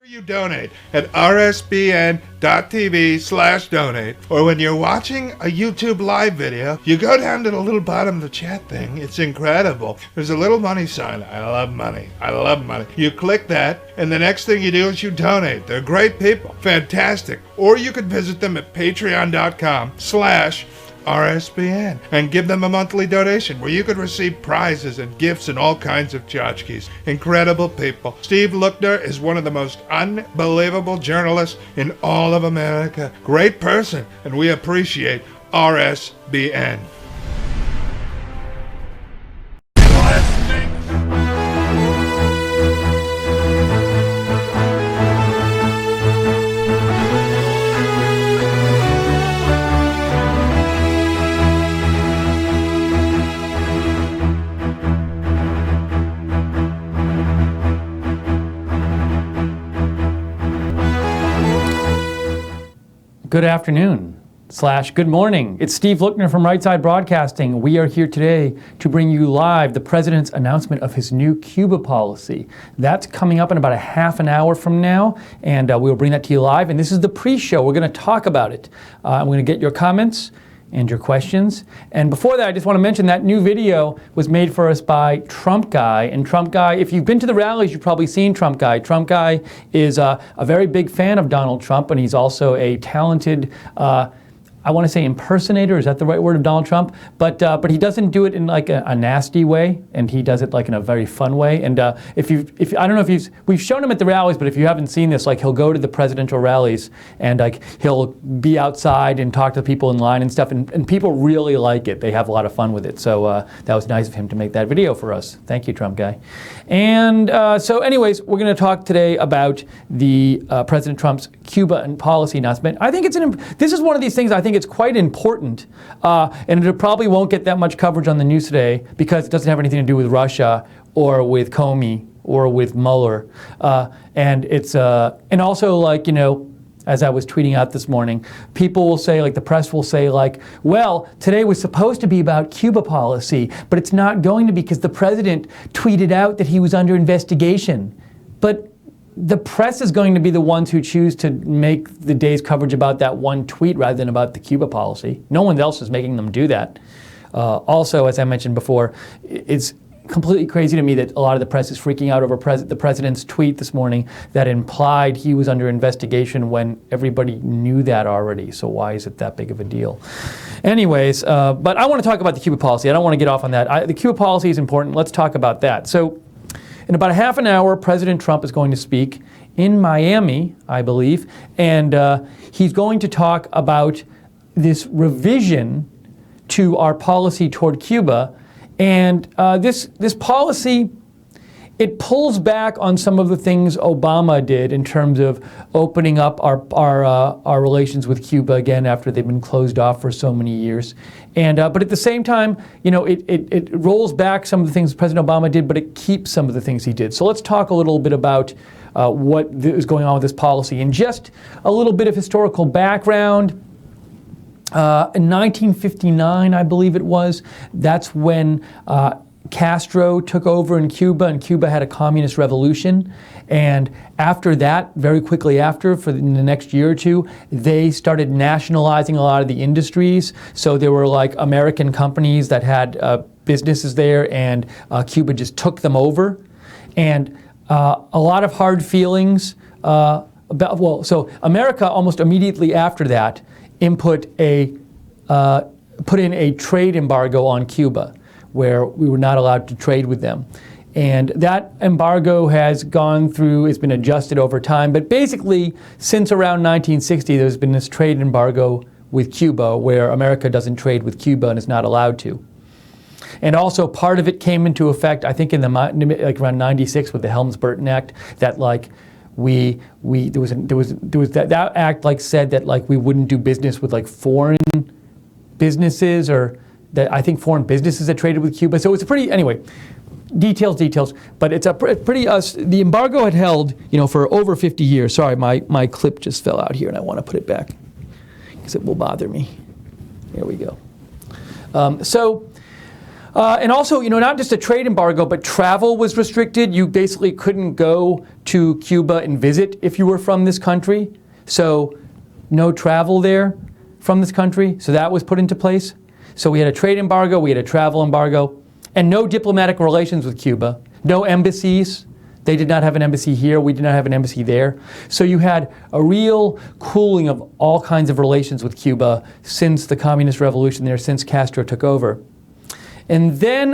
You donate at rsbn.tv/donate, or when you're watching a YouTube live video, you go down to the little bottom of the chat thing. It's incredible. There's a little money sign. I love money. I love money. You click that, and the next thing you do is you donate. They're great people. Fantastic. Or you could visit them at patreon.com/RSBN and give them a monthly donation where you could receive prizes and gifts and all kinds of tchotchkes. Incredible people. Steve Lookner is one of the most unbelievable journalists in all of America. Great person, and we appreciate RSBN. Good afternoon / good morning. It's Steve Lookner from Right Side Broadcasting. We are here today to bring you live the president's announcement of his new Cuba policy. That's coming up in about a half an hour from now, and we'll bring that to you live. And this is the pre-show. We're going to talk about it. I'm going to get your comments and your questions. And before that, I just want to mention that new video was made for us by Trump Guy. And Trump Guy, if you've been to the rallies, you've probably seen Trump Guy. Trump Guy is a very big fan of Donald Trump, and he's also a talented I want to say impersonator, is that the right word, of Donald Trump? But he doesn't do it in like a nasty way, and he does it like in a very fun way. And if I don't know if we've shown him at the rallies, but if you haven't seen this, like he'll go to the presidential rallies and like he'll be outside and talk to people in line and stuff, and people really like it. They have a lot of fun with it. So that was nice of him to make that video for us. Thank you, Trump Guy. And so anyways, we're going to talk today about the President Trump's Cuba and policy announcement. I think this is one of these things I think it's quite important, and it probably won't get that much coverage on the news today because it doesn't have anything to do with Russia or with Comey or with Mueller, and it's and also, like, you know, as I was tweeting out this morning, people will say, like the press will say, like, well, today was supposed to be about Cuba policy, but it's not going to be because the president tweeted out that he was under investigation. But the press is going to be the ones who choose to make the day's coverage about that one tweet rather than about the Cuba policy. No one else is making them do that. Also, as I mentioned before, it's completely crazy to me that a lot of the press is freaking out over the president's tweet this morning that implied he was under investigation when everybody knew that already. So why is it that big of a deal? Anyways, but I want to talk about the Cuba policy. I don't want to get off on that. The Cuba policy is important. Let's talk about that. So in about a half an hour, President Trump is going to speak in Miami, I believe, and he's going to talk about this revision to our policy toward Cuba. And this policy, it pulls back on some of the things Obama did in terms of opening up our relations with Cuba again after they've been closed off for so many years. And but at the same time, you know, it rolls back some of the things President Obama did, but it keeps some of the things he did. So let's talk a little bit about what is going on with this policy and just a little bit of historical background. In 1959, I believe it was, that's when Castro took over in Cuba, and Cuba had a communist revolution. And after that, very quickly after, in the next year or two, they started nationalizing a lot of the industries. So there were like American companies that had businesses there, and Cuba just took them over. And a lot of hard feelings so America almost immediately after that put in a trade embargo on Cuba, where we were not allowed to trade with them. And that embargo has gone through, it's been adjusted over time, but basically since around 1960 there's been this trade embargo with Cuba where America doesn't trade with Cuba and is not allowed to. And also part of it came into effect, I think in like around 96 with the Helms-Burton Act, that like there was that act like said that like we wouldn't do business with like foreign businesses, or that I think foreign businesses that traded with Cuba. So it's a pretty, anyway, details, but it's a pretty, the embargo had held, you know, for over 50 years. Sorry, my clip just fell out here and I want to put it back because it will bother me. There we go. And also, not just a trade embargo, but travel was restricted. You basically couldn't go to Cuba and visit if you were from this country. So no travel there from this country. So that was put into place. So we had a trade embargo, we had a travel embargo, and no diplomatic relations with Cuba. No embassies. They did not have an embassy here. We did not have an embassy there. So you had a real cooling of all kinds of relations with Cuba since the communist revolution there, since Castro took over. And then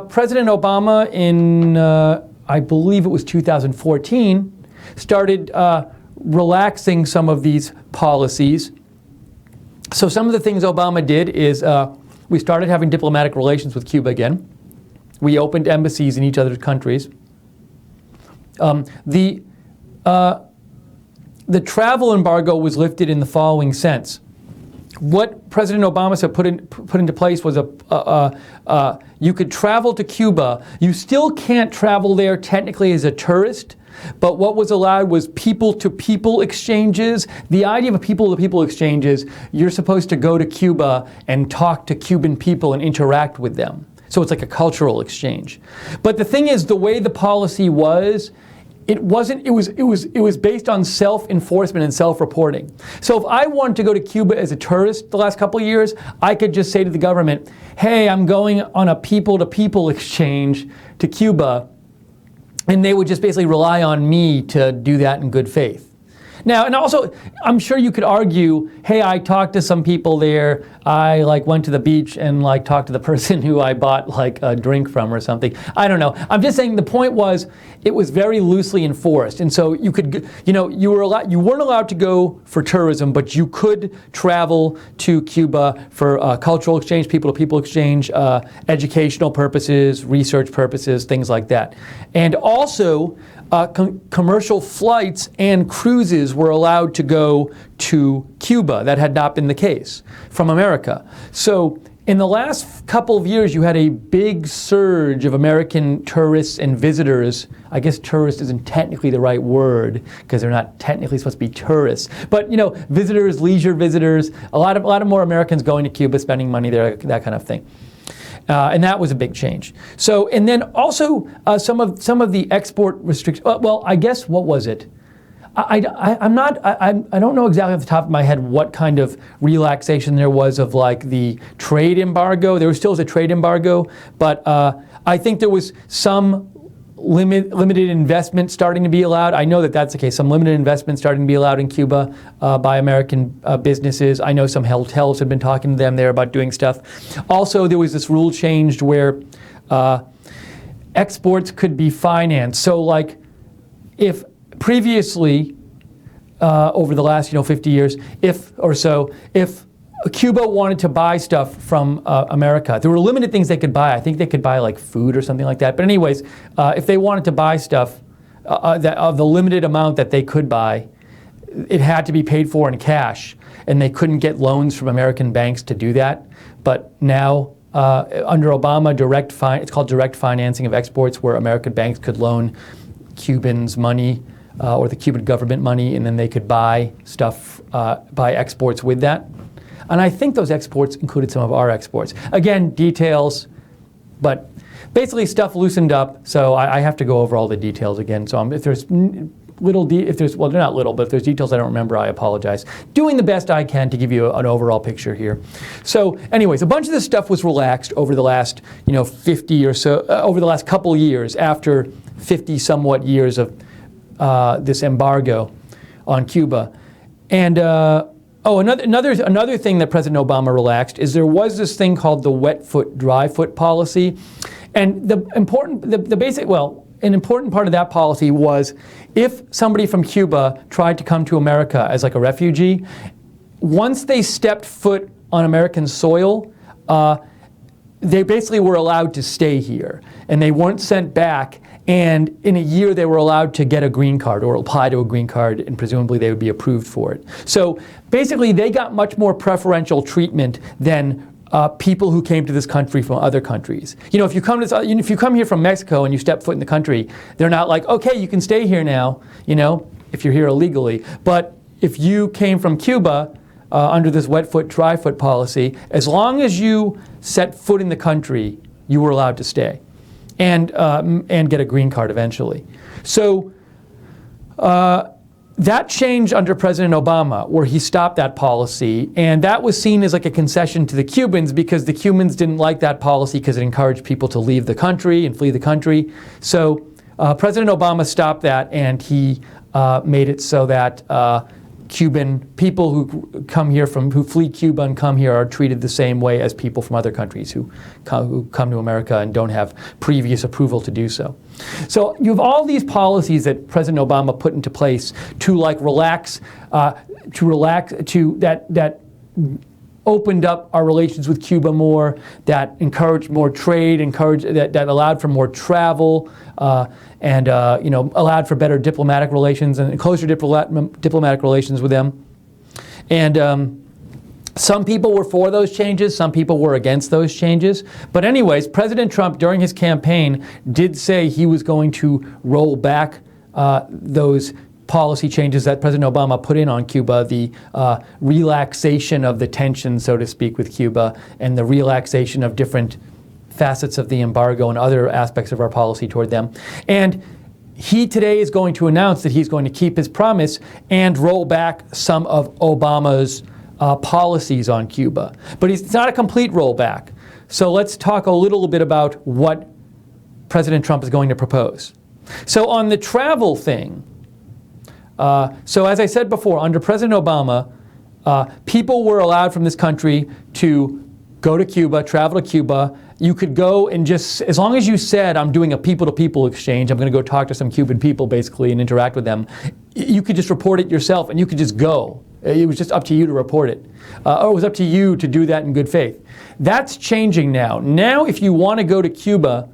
President Obama in, I believe it was 2014, started relaxing some of these policies. So some of the things Obama did is we started having diplomatic relations with Cuba again. We opened embassies in each other's countries. The travel embargo was lifted in the following sense. What President Obama said put into place was you could travel to Cuba. You still can't travel there technically as a tourist, but what was allowed was people-to-people exchanges. The idea of a people-to-people exchange is you're supposed to go to Cuba and talk to Cuban people and interact with them. So it's like a cultural exchange. But the thing is, the way the policy was, it was based on self-enforcement and self-reporting. So if I wanted to go to Cuba as a tourist the last couple of years, I could just say to the government, hey, I'm going on a people-to-people exchange to Cuba, and they would just basically rely on me to do that in good faith. Now, and also, I'm sure you could argue, hey, I talked to some people there. I went to the beach and talked to the person who I bought a drink from or something. I don't know. I'm just saying the point was it was very loosely enforced, and so you could, you weren't allowed to go for tourism, but you could travel to Cuba for cultural exchange, people-to-people exchange, educational purposes, research purposes, things like that, and also. Commercial flights and cruises were allowed to go to Cuba. That had not been the case from America. So in the last couple of years, you had a big surge of American tourists and visitors. I guess tourist isn't technically the right word because they're not technically supposed to be tourists. But visitors, leisure visitors, a lot of more Americans going to Cuba, spending money there, that kind of thing. And that was a big change. So, and then also some of the export restrictions. Well, I guess what was it? I don't know exactly off the top of my head what kind of relaxation there was of the trade embargo. There still was a trade embargo, but I think there was some limited investment starting to be allowed. I know that that's the case. Some limited investment starting to be allowed in Cuba by American businesses. I know some hotels had been talking to them there about doing stuff. Also, there was this rule changed where exports could be financed. So if previously, over the last 50 years, if Cuba wanted to buy stuff from America, there were limited things they could buy. I think they could buy food or something like that. But anyways, if they wanted to buy stuff of the limited amount that they could buy, it had to be paid for in cash, and they couldn't get loans from American banks to do that. But now, under Obama, it's called direct financing of exports, where American banks could loan Cubans money or the Cuban government money, and then they could buy stuff, buy exports with that. And I think those exports included some of our exports. Again, details, but basically stuff loosened up. So I have to go over all the details again. So if there's well, they're not little, but if there's details I don't remember, I apologize. Doing the best I can to give you an overall picture here. So anyways, a bunch of this stuff was relaxed over the last 50 or so, over the last couple years after 50 somewhat years of this embargo on Cuba. And another thing that President Obama relaxed is there was this thing called the wet foot, dry foot policy. And an important part of that policy was if somebody from Cuba tried to come to America as a refugee, once they stepped foot on American soil, they basically were allowed to stay here. And they weren't sent back. And in a year, they were allowed to get a green card or apply to a green card, and presumably they would be approved for it. So basically, they got much more preferential treatment than people who came to this country from other countries. If you come here from Mexico and you step foot in the country, they're not like, okay, you can stay here now, if you're here illegally. But if you came from Cuba under this wet foot, dry foot policy, as long as you set foot in the country, you were allowed to stay and get a green card eventually. So that changed under President Obama, where he stopped that policy, and that was seen as like a concession to the Cubans because the Cubans didn't like that policy because it encouraged people to leave the country and flee the country. So President Obama stopped that, and he made it so that Cuban people who come here who flee Cuba and come here are treated the same way as people from other countries who come to America and don't have previous approval to do so. So you have all these policies that President Obama put into place to that opened up our relations with Cuba more, that encouraged more trade, that allowed for more travel, and allowed for better diplomatic relations and closer diplomatic relations with them. And some people were for those changes, some people were against those changes. But anyways, President Trump, during his campaign, did say he was going to roll back those policy changes that President Obama put in on Cuba, the relaxation of the tension, so to speak, with Cuba, and the relaxation of different facets of the embargo and other aspects of our policy toward them. And he today is going to announce that he's going to keep his promise and roll back some of Obama's policies on Cuba. But it's not a complete rollback. So let's talk a little bit about what President Trump is going to propose. So on the travel thing, so as I said before, under President Obama, people were allowed from this country to go to Cuba, travel to Cuba. You could go and just, as long as you said, I'm doing a people-to-people exchange, I'm going to go talk to some Cuban people basically and interact with them, you could just report it yourself and you could just go. It was just up to you to report it. Or it was up to you to do that in good faith. That's changing now. Now if you want to go to Cuba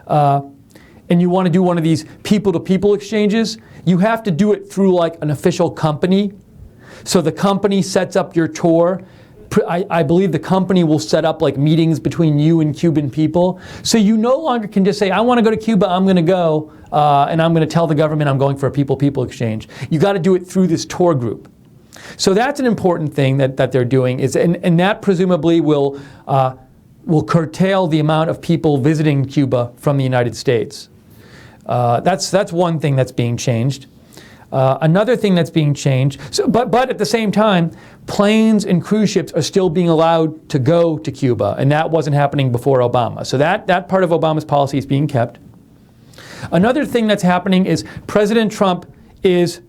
and you want to do one of these people-to-people exchanges, you have to do it through like an official company. So the company sets up your tour. I believe the company will set up like meetings between you and Cuban people. So you no longer can just say, I want to go to Cuba, I'm going to go, and I'm going to tell the government I'm going for a people-people exchange. You got to do it through this tour group. So that's an important thing that they're doing, and that presumably will curtail the amount of people visiting Cuba from the United States. That's one thing that's being changed. Another thing that's being changed, but at the same time, planes and cruise ships are still being allowed to go to Cuba, and that wasn't happening before Obama. So that part of Obama's policy is being kept. Another thing that's happening is President Trump is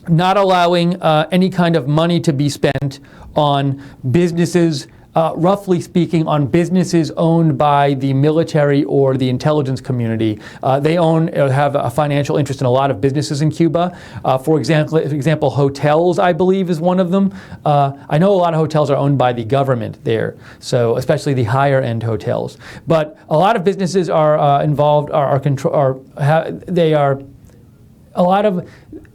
not allowing any kind of money to be spent on businesses, roughly speaking, on businesses owned by the military or the intelligence community. They have a financial interest in a lot of businesses in Cuba. For example, hotels, I believe, is one of them. I know a lot of hotels are owned by the government there, so especially the higher end hotels. But a lot of businesses are involved, a lot of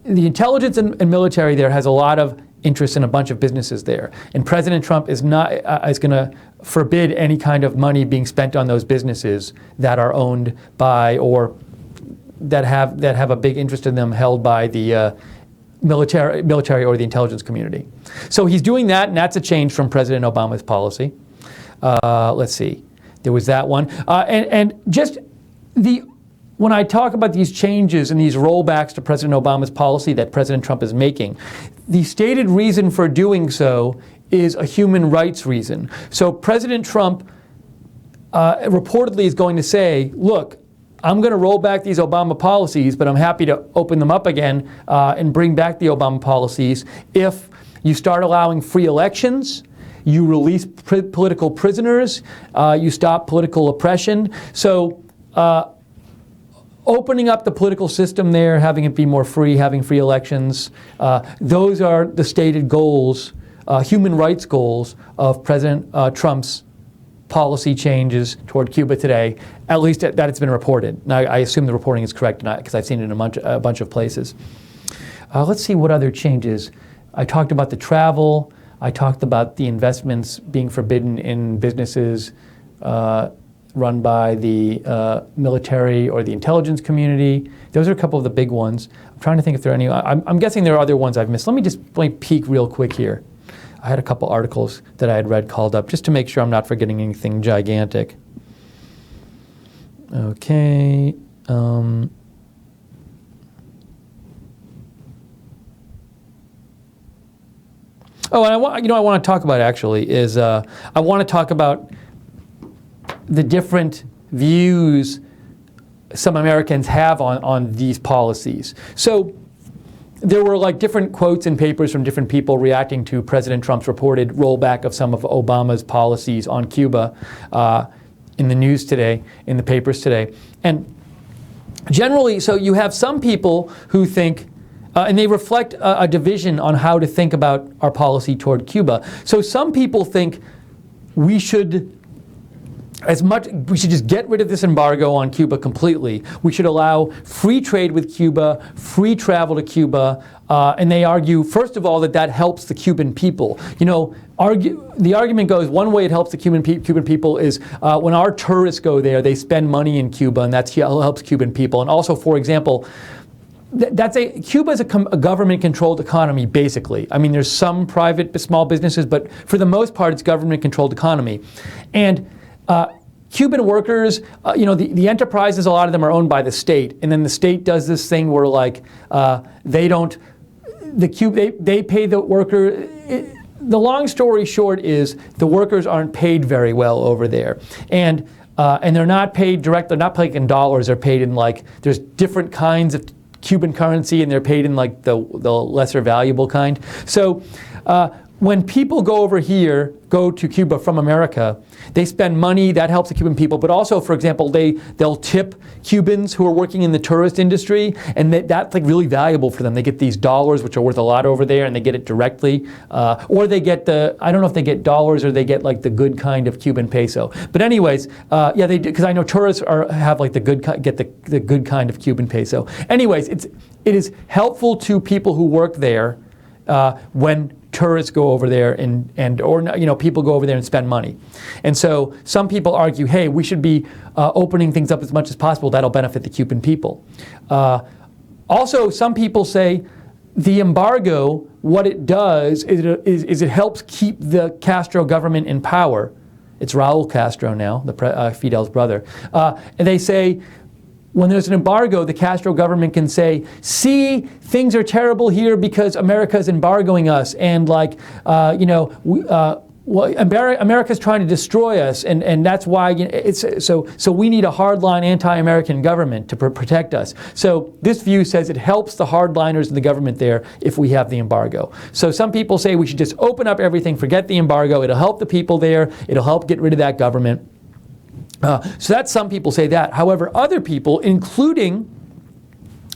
the intelligence and military there has a lot of interest in a bunch of businesses there, and President Trump is going to forbid any kind of money being spent on those businesses that are owned by or that have a big interest in them, held by the military or the intelligence community. So he's doing that, and that's a change from President Obama's policy. Let's see, there was that one, and just when I talk about these changes and these rollbacks to President Obama's policy that President Trump is making, the stated reason for doing so is a human rights reason. So President Trump reportedly is going to say, look, I'm going to roll back these Obama policies, but I'm happy to open them up again and bring back the Obama policies if you start allowing free elections, you release political prisoners, you stop political oppression. So opening up the political system there, having it be more free, having free elections, those are the stated goals, human rights goals of President Trump's policy changes toward Cuba today, at least that it's been reported. Now, I assume the reporting is correct because I've seen it in a bunch of places. Let's see what other changes. I talked about the travel. I talked about the investments being forbidden in businesses run by the military or the intelligence community. Those are a couple of the big ones. I'm trying to think if there are any. I'm guessing there are other ones I've missed. Let me peek real quick here. I had a couple articles that I had read called up just to make sure I'm not forgetting anything gigantic. Okay. Oh, and I want to talk about actually is I want to talk about the different views some Americans have on these policies. So there were like different quotes and papers from different people reacting to President Trump's reported rollback of some of Obama's policies on Cuba in the news today, in the papers today. And generally, so you have some people who think, and they reflect a division on how to think about our policy toward Cuba. So some people think we should just get rid of this embargo on Cuba completely. We should allow free trade with Cuba, free travel to Cuba, and they argue, first of all, that helps the Cuban people. The argument goes, one way it helps the Cuban people is when our tourists go there, they spend money in Cuba, and that helps Cuban people. And also, for example, Cuba is a government-controlled economy, basically. I mean, there's some private small businesses, but for the most part, it's government-controlled economy. And Cuban workers, the enterprises, a lot of them are owned by the state, and then the state does this thing where they pay the worker. The long story short is the workers aren't paid very well over there, and they're not paid direct. They're not paid in dollars. They're paid in there's different kinds of Cuban currency, and they're paid in the lesser valuable kind. So when people go to Cuba from America, they spend money, that helps the Cuban people, but also, for example, they'll tip Cubans who are working in the tourist industry, and that's really valuable for them. They get these dollars, which are worth a lot over there, and they get it directly, or they get I don't know if they get dollars or they get the good kind of Cuban peso. But anyways, yeah, they do, because I know tourists have the good kind of Cuban peso. Anyways, it is helpful to people who work there when tourists go over there or people go over there and spend money. And so some people argue, hey, we should be opening things up as much as possible. That'll benefit the Cuban people. Also, some people say the embargo, what it does is it helps keep the Castro government in power. It's Raul Castro now, Fidel's brother. And they say, when there's an embargo, the Castro government can say, see, things are terrible here because America's embargoing us, and America's trying to destroy us, and that's why so we need a hardline anti-American government to protect us. So this view says it helps the hardliners in the government there if we have the embargo. So some people say we should just open up everything, forget the embargo, it'll help the people there, it'll help get rid of that government. So that's some people say that. However, other people, including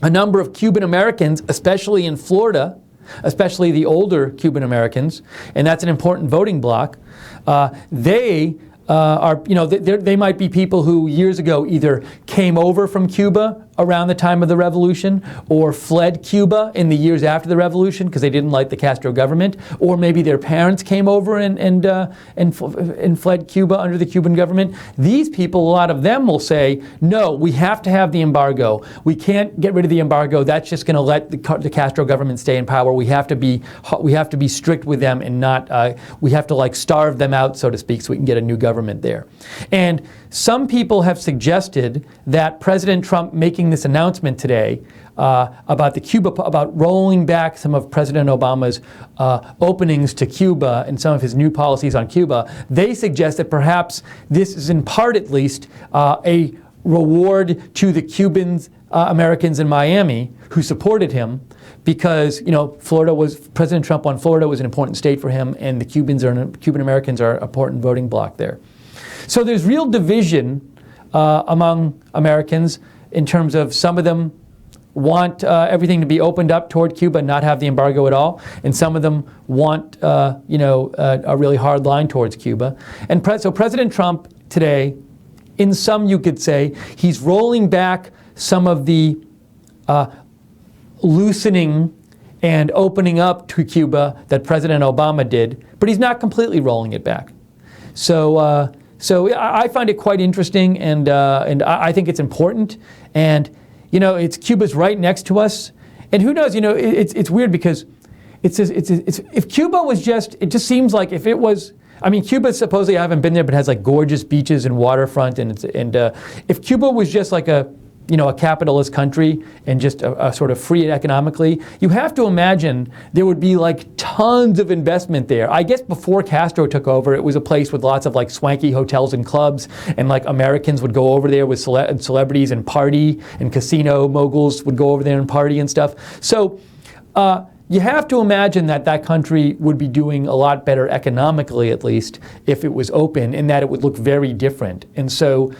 a number of Cuban Americans, especially in Florida, especially the older Cuban Americans, and that's an important voting bloc, they they might be people who years ago either came over from Cuba around the time of the revolution or fled Cuba in the years after the revolution because they didn't like the Castro government, or maybe their parents came over and fled Cuba under the Cuban government. These people, a lot of them will say, no, we have to have the embargo. We can't get rid of the embargo. That's just going to let the Castro government stay in power. We have to be strict with them and not, we have to starve them out, so to speak, so we can get a new government there. And some people have suggested that President Trump making this announcement today about rolling back some of President Obama's openings to Cuba and some of his new policies on Cuba, they suggest that perhaps this is in part at least a reward to the Cubans, Americans in Miami who supported him, because President Trump on Florida was an important state for him, and the Cuban Americans are an important voting bloc there. So there's real division among Americans in terms of some of them want everything to be opened up toward Cuba and not have the embargo at all, and some of them want a really hard line towards Cuba. And so President Trump today, in sum, you could say, he's rolling back some of the loosening and opening up to Cuba that President Obama did, but he's not completely rolling it back. So I find it quite interesting, and I think it's important. And it's Cuba's right next to us, and who knows? It's weird because if Cuba was it just seems like if it was I mean, Cuba supposedly, I haven't been there, but has like gorgeous beaches and waterfront. And if Cuba was just like a capitalist country and just a sort of free economically, you have to imagine there would be like tons of investment there. I guess before Castro took over, it was a place with lots of like swanky hotels and clubs, and like Americans would go over there with celebrities and party, and casino moguls would go over there and party and stuff. So you have to imagine that that country would be doing a lot better economically, at least, if it was open, and that it would look very different. And so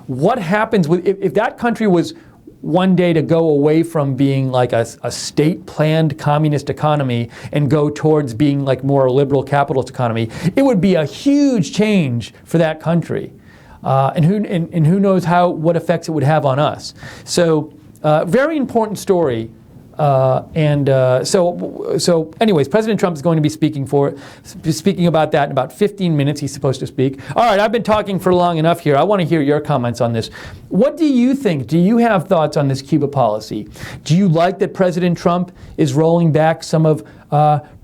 what happens if that country was one day to go away from being like a state-planned communist economy and go towards being like more a liberal capitalist economy, it would be a huge change for that country. And who knows what effects it would have on us. So very important story. So anyways, President Trump is going to be speaking about that in about 15 minutes. He's supposed to speak. All right, I've been talking for long enough here. I want to hear your comments on this. What do you think? Do you have thoughts on this Cuba policy? Do you like that President Trump is rolling back some of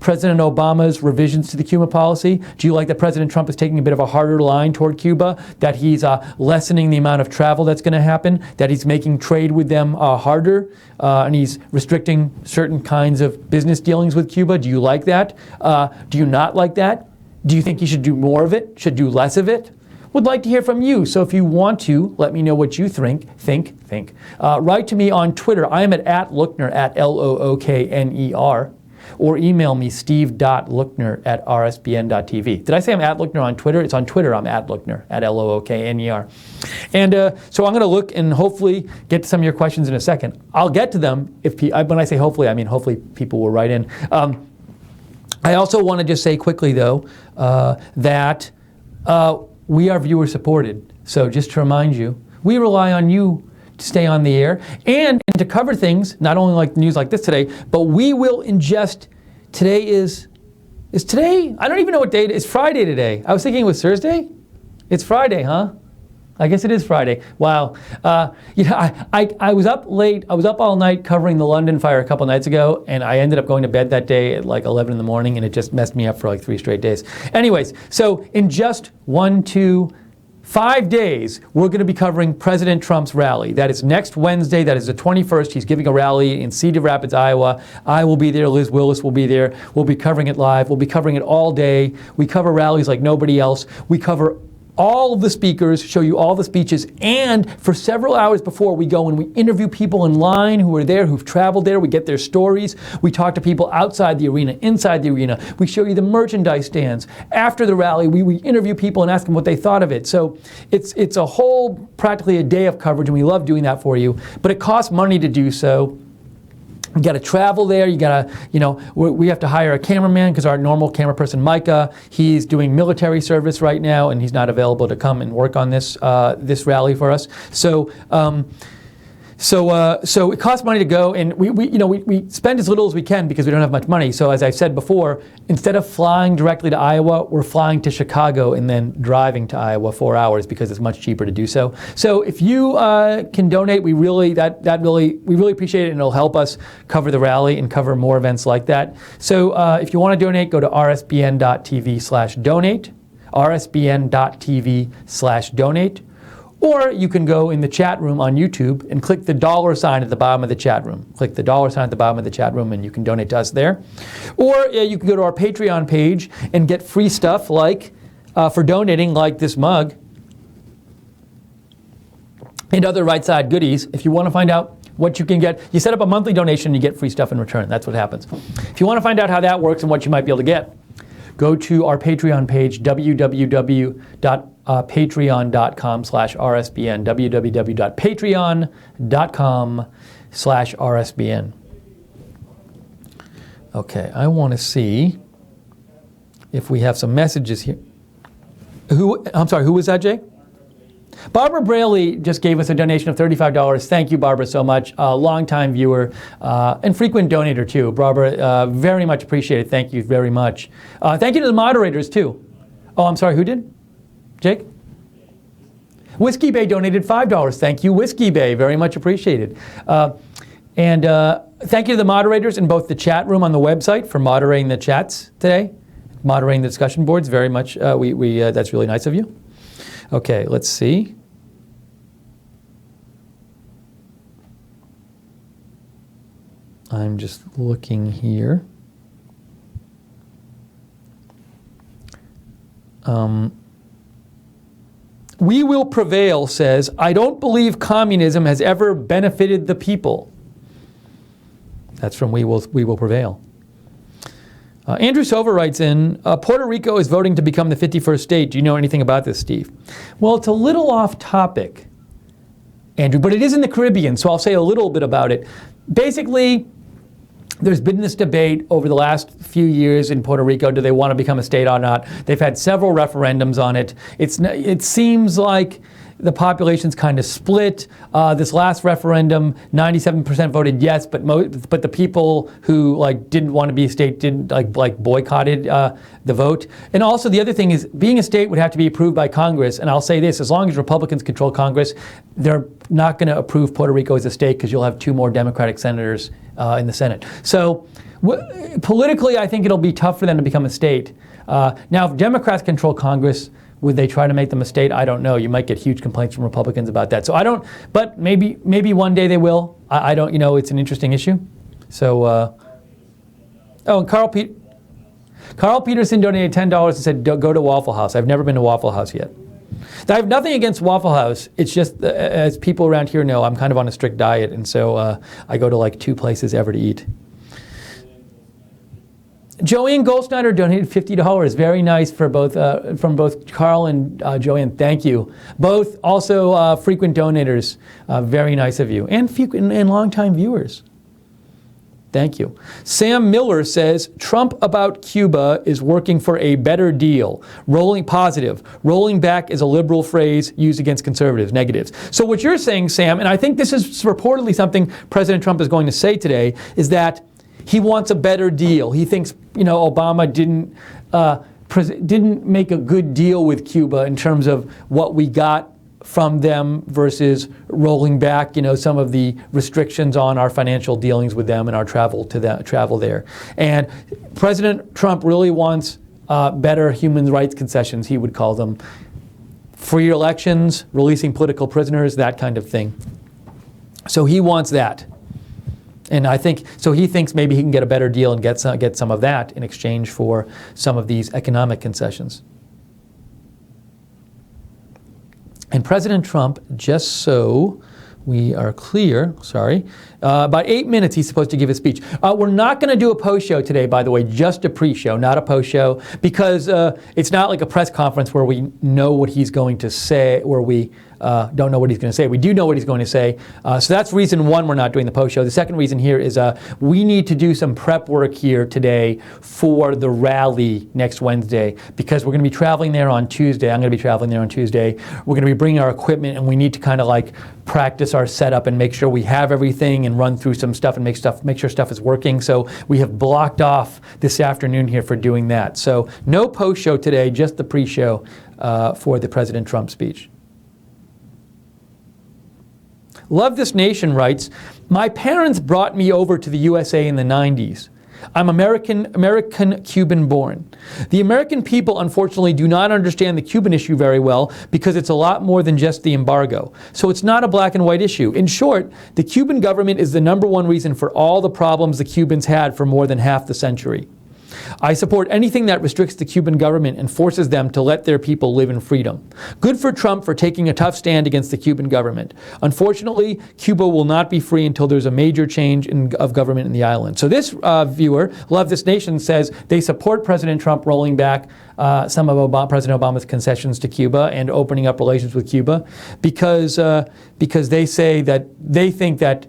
President Obama's revisions to the Cuba policy? Do you like that President Trump is taking a bit of a harder line toward Cuba, that he's lessening the amount of travel that's going to happen, that he's making trade with them harder, and he's restricting certain kinds of business dealings with Cuba? Do you like that? Do you not like that? Do you think he should do more of it, should do less of it? Would like to hear from you. So if you want to, let me know what you think. Write to me on Twitter. I am at @Lookner, @LOOKNER. Or email me, steve.lookner@rsbn.tv. Did I say I'm @Lookner on Twitter? It's on Twitter. I'm @Lookner, @LOOKNER. And so I'm going to look and hopefully get to some of your questions in a second. I'll get to them. When I say hopefully, I mean hopefully people will write in. I also want to just say quickly, though, that we are viewer supported. So just to remind you, we rely on you to stay on the air and to cover things, not only like news like this today, but we will ingest. Today is today? I don't even know what day it is. It's Friday today. I was thinking it was Thursday. It's Friday, huh? I guess it is Friday. Wow. I was up late. I was up all night covering the London fire a couple nights ago, and I ended up going to bed that day at like 11 in the morning, and it just messed me up for like 3 straight days. Anyways, so in just 5 days, we're going to be covering President Trump's rally. That is next Wednesday. That is the 21st. He's giving a rally in Cedar Rapids, Iowa. I will be there. Liz Willis will be there. We'll be covering it live. We'll be covering it all day. We cover rallies like nobody else. We cover all of the speakers, show you all the speeches, and for several hours before, we go and we interview people in line who are there, who've traveled there. We get their stories. We talk to people outside the arena, inside the arena. We show you the merchandise stands. After the rally, we interview people and ask them what they thought of it. So it's a whole, practically a day of coverage, and we love doing that for you. But it costs money to do so. You got to travel there. You got to, we have to hire a cameraman because our normal camera person, Micah, he's doing military service right now, and he's not available to come and work on this rally for us. So it costs money to go, and we spend as little as we can because we don't have much money. So as I've said before, instead of flying directly to Iowa, we're flying to Chicago and then driving to Iowa 4 hours because it's much cheaper to do so. So if you can donate, we really appreciate it, and it'll help us cover the rally and cover more events like that. So if you want to donate, go to rsbn.tv/donate, rsbn.tv/donate. Or you can go in the chat room on YouTube and click the $ at the bottom of the chat room. Click the $ at the bottom of the chat room and you can donate to us there. Or you can go to our Patreon page and get free stuff like, for donating, like this mug and other right side goodies. If you want to find out what you can get, you set up a monthly donation and you get free stuff in return. That's what happens. If you want to find out how that works and what you might be able to get, go to our Patreon page, www.patreon.com/RSBN, www.patreon.com/RSBN. Okay, I want to see if we have some messages here. I'm sorry, who was that, Jake? Barbara Braley just gave us a donation of $35. Thank you, Barbara, so much. Longtime viewer and frequent donator, too. Barbara, very much appreciated. Thank you very much. Thank you to the moderators, too. Oh, I'm sorry, who did? Jake? Whiskey Bay donated $5. Thank you, Whiskey Bay. Very much appreciated. And thank you to the moderators in both the chat room on the website for moderating the chats today. moderating the discussion boards. Very much, that's really nice of you. Okay, let's see. I'm just looking here. We Will Prevail says, I don't believe communism has ever benefited the people. That's from We Will Prevail. Andrew Silver writes in, Puerto Rico is voting to become the 51st state. Do you know anything about this, Steve? Well, it's a little off topic, Andrew, but it is in the Caribbean, so I'll say a little bit about it. Basically, there's been this debate over the last few years in Puerto Rico, do they want to become a state or not? They've had several referendums on it. It seems like the population's kind of split. This last referendum, 97% voted yes, but the people who didn't want to be a state didn't boycotted the vote. And also the other thing is, being a state would have to be approved by Congress. And I'll say this: as long as Republicans control Congress, they're not going to approve Puerto Rico as a state because you'll have 2 more Democratic senators in the Senate. So politically, I think it'll be tough for them to become a state. Now, if Democrats control Congress, would they try to make them a state? I don't know. You might get huge complaints from Republicans about that. So I don't, but maybe one day they will. I don't, it's an interesting issue. So, and Carl Peterson donated $10 and said, go to Waffle House. I've never been to Waffle House yet. I have nothing against Waffle House. It's just, as people around here know, I'm kind of on a strict diet, and so I go to 2 places ever to eat. Joanne Goldschneider donated $50. Very nice for from both Carl and Joanne. Thank you. Both also frequent donators. Very nice of you, and longtime viewers. Thank you. Sam Miller says, Trump about Cuba is working for a better deal. Rolling back is a liberal phrase used against conservatives, negatives. So what you're saying, Sam, and I think this is reportedly something President Trump is going to say today, is that he wants a better deal. He thinks, Obama didn't make a good deal with Cuba in terms of what we got from them versus rolling back, some of the restrictions on our financial dealings with them and our travel there. And President Trump really wants better human rights concessions, he would call them. Free elections, releasing political prisoners, that kind of thing. So he wants that. And I think, so he thinks maybe he can get a better deal and get some of that in exchange for some of these economic concessions. And President Trump, just so we are clear, about 8 minutes he's supposed to give a speech. We're not going to do a post show today, by the way, just a pre-show, not a post show, because it's not like a press conference where we know what he's going to say, where we don't know what he's going to say. We do know what he's going to say. So that's reason one we're not doing the post show. The second reason here is we need to do some prep work here today for the rally next Wednesday, because we're going to be traveling there on Tuesday. I'm going to be traveling there on Tuesday. We're going to be bringing our equipment, and we need to kind of practice our setup and make sure we have everything and run through some stuff and make sure stuff is working. So we have blocked off this afternoon here for doing that. So no post show today, just the pre-show for the President Trump speech. Love This Nation writes, my parents brought me over to the USA in the 90s. I'm American Cuban born. The American people, unfortunately, do not understand the Cuban issue very well because it's a lot more than just the embargo. So it's not a black and white issue. In short, the Cuban government is the #1 reason for all the problems the Cubans had for more than half the century. I support anything that restricts the Cuban government and forces them to let their people live in freedom. Good for Trump for taking a tough stand against the Cuban government. Unfortunately, Cuba will not be free until there's a major change of government in the island. So this viewer, Love This Nation, says they support President Trump rolling back some of President Obama's concessions to Cuba and opening up relations with Cuba because they say that they think that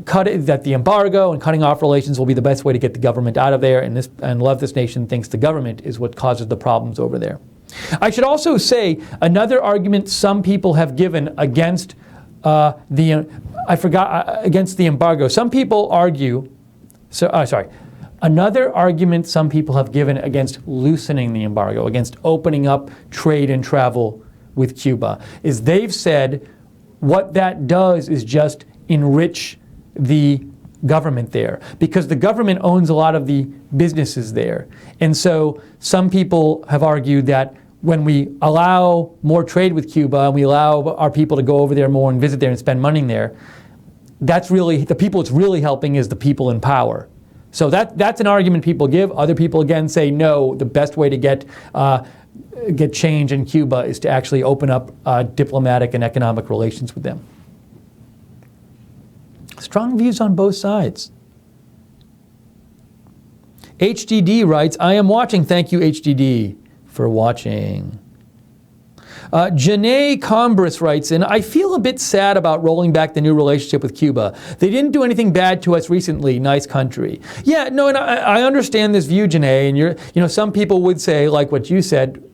that the embargo and cutting off relations will be the best way to get the government out of there, and Love This Nation thinks the government is what causes the problems over there. I should also say another argument some people have given against against the embargo. Some people argue, another argument some people have given against loosening the embargo, against opening up trade and travel with Cuba, is they've said what that does is just enrich the government there because the government owns a lot of the businesses there. And so some people have argued that when we allow more trade with Cuba and we allow our people to go over there more and visit there and spend money there, that's really, the people it's really helping is the people in power. So that's an argument people give. Other people again say no, the best way to get change in Cuba is to actually open up diplomatic and economic relations with them. Strong views on both sides. HDD writes, I am watching. Thank you, HDD, for watching. Janae Combris writes in, I feel a bit sad about rolling back the new relationship with Cuba. They didn't do anything bad to us recently. Nice country. Yeah, no, and I understand this view, Janae, and some people would say, like what you said.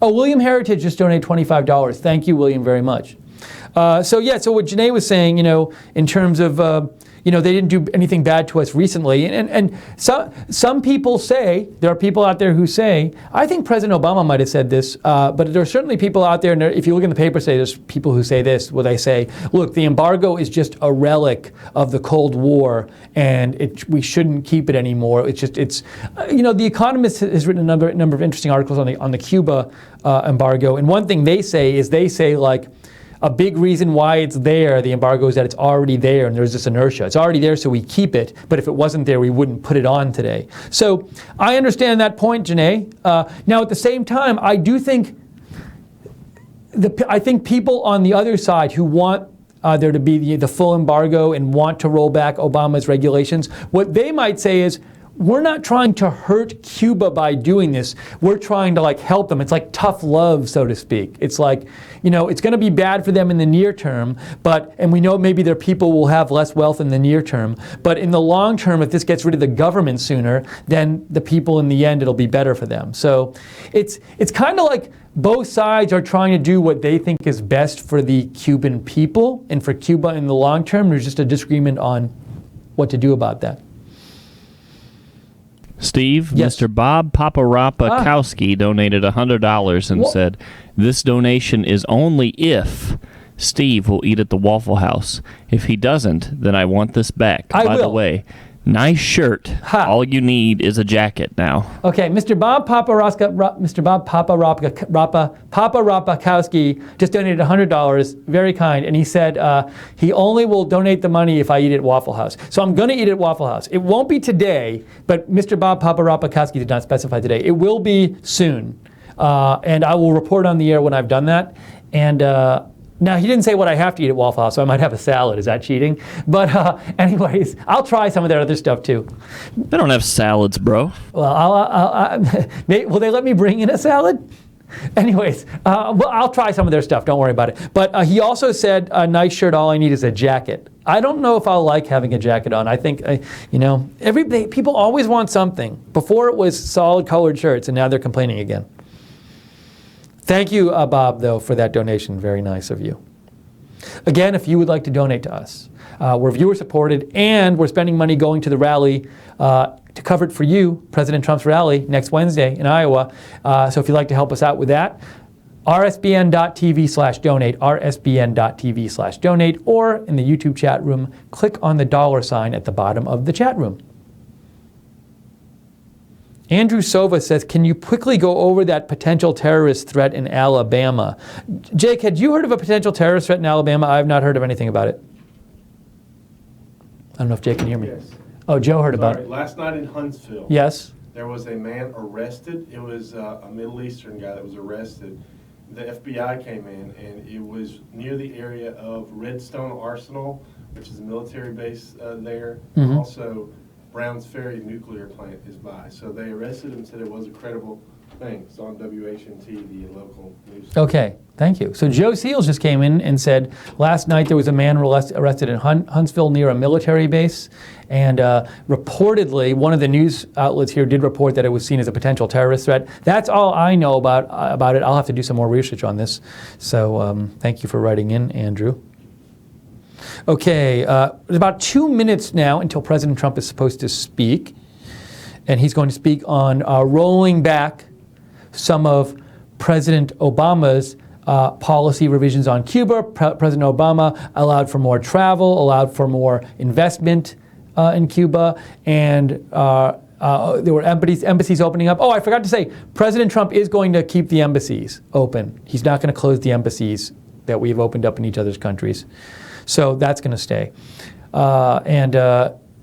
Oh, William Heritage just donated $25. Thank you, William, very much. So what Janae was saying, in terms of, they didn't do anything bad to us recently. And some people say, there are people out there who say, I think President Obama might have said this, but there are certainly people out there, and if you look in the paper, there's people who say this, where they say, look, the embargo is just a relic of the Cold War, and we shouldn't keep it anymore. The Economist has written a number of interesting articles on the Cuba embargo, and one thing they say, like, a big reason why it's there, the embargo, is that it's already there and there's this inertia. It's already there, so we keep it, but if it wasn't there, we wouldn't put it on today. So I understand that point, Janae. Now, at the same time, I do think people on the other side who want there to be the full embargo and want to roll back Obama's regulations, what they might say is, we're not trying to hurt Cuba by doing this. We're trying to help them. It's like tough love, so to speak. It's like, it's going to be bad for them in the near term, and we know maybe their people will have less wealth in the near term, but in the long term, if this gets rid of the government sooner, then the people in the end, it'll be better for them. So it's kind of like both sides are trying to do what they think is best for the Cuban people and for Cuba in the long term. There's just a disagreement on what to do about that. Steve, yes. Mr. Bob Paparopakowski donated $100 and said, this donation is only if Steve will eat at the Waffle House. If he doesn't, then I want this back. By the way, nice shirt. Ha. All you need is a jacket now. Okay, Mr. Bob Paparopakowski just donated $100, very kind, and he said he only will donate the money if I eat at Waffle House. So I'm going to eat at Waffle House. It won't be today, but Mr. Bob Paparopakowski did not specify today. It will be soon, and I will report on the air when I've done that. And now, he didn't say what I have to eat at Waffle House, so I might have a salad. Is that cheating? But anyways, I'll try some of their other stuff, too. They don't have salads, bro. Well, will they let me bring in a salad? Anyways, I'll try some of their stuff. Don't worry about it. But he also said, nice shirt, all I need is a jacket. I don't know if I'll like having a jacket on. I think, people always want something. Before it was solid colored shirts, and now they're complaining again. Thank you, Bob, though, for that donation. Very nice of you. Again, if you would like to donate to us, we're viewer-supported, and we're spending money going to the rally to cover it for you, President Trump's rally, next Wednesday in Iowa. So if you'd like to help us out with that, rsbn.tv/donate, rsbn.tv/donate, or in the YouTube chat room, click on the $sign at the bottom of the chat room. Andrew Sova says, can you quickly go over that potential terrorist threat in Alabama? Jake, had you heard of a potential terrorist threat in Alabama? I have not heard of anything about it. I don't know if Jake can hear me. Yes. Oh, Joe heard about it. Last night in Huntsville, yes, there was a man arrested. It was a Middle Eastern guy that was arrested. The FBI came in, and it was near the area of Redstone Arsenal, which is a military base there. Mm-hmm. Also, Browns Ferry nuclear plant is by. So they arrested him and said it was a credible thing. It's on WHNT, the local news. Okay, thank you. So Joe Seals just came in and said, last night there was a man arrested in Huntsville near a military base. And reportedly, one of the news outlets here did report that it was seen as a potential terrorist threat. That's all I know about it. I'll have to do some more research on this. So thank you for writing in, Andrew. Okay, there's about 2 minutes now until President Trump is supposed to speak. And he's going to speak on rolling back some of President Obama's policy revisions on Cuba. President Obama allowed for more travel, allowed for more investment in Cuba, and there were embassies opening up. Oh, I forgot to say, President Trump is going to keep the embassies open. He's not going to close the embassies that we've opened up in each other's countries. So that's going to stay.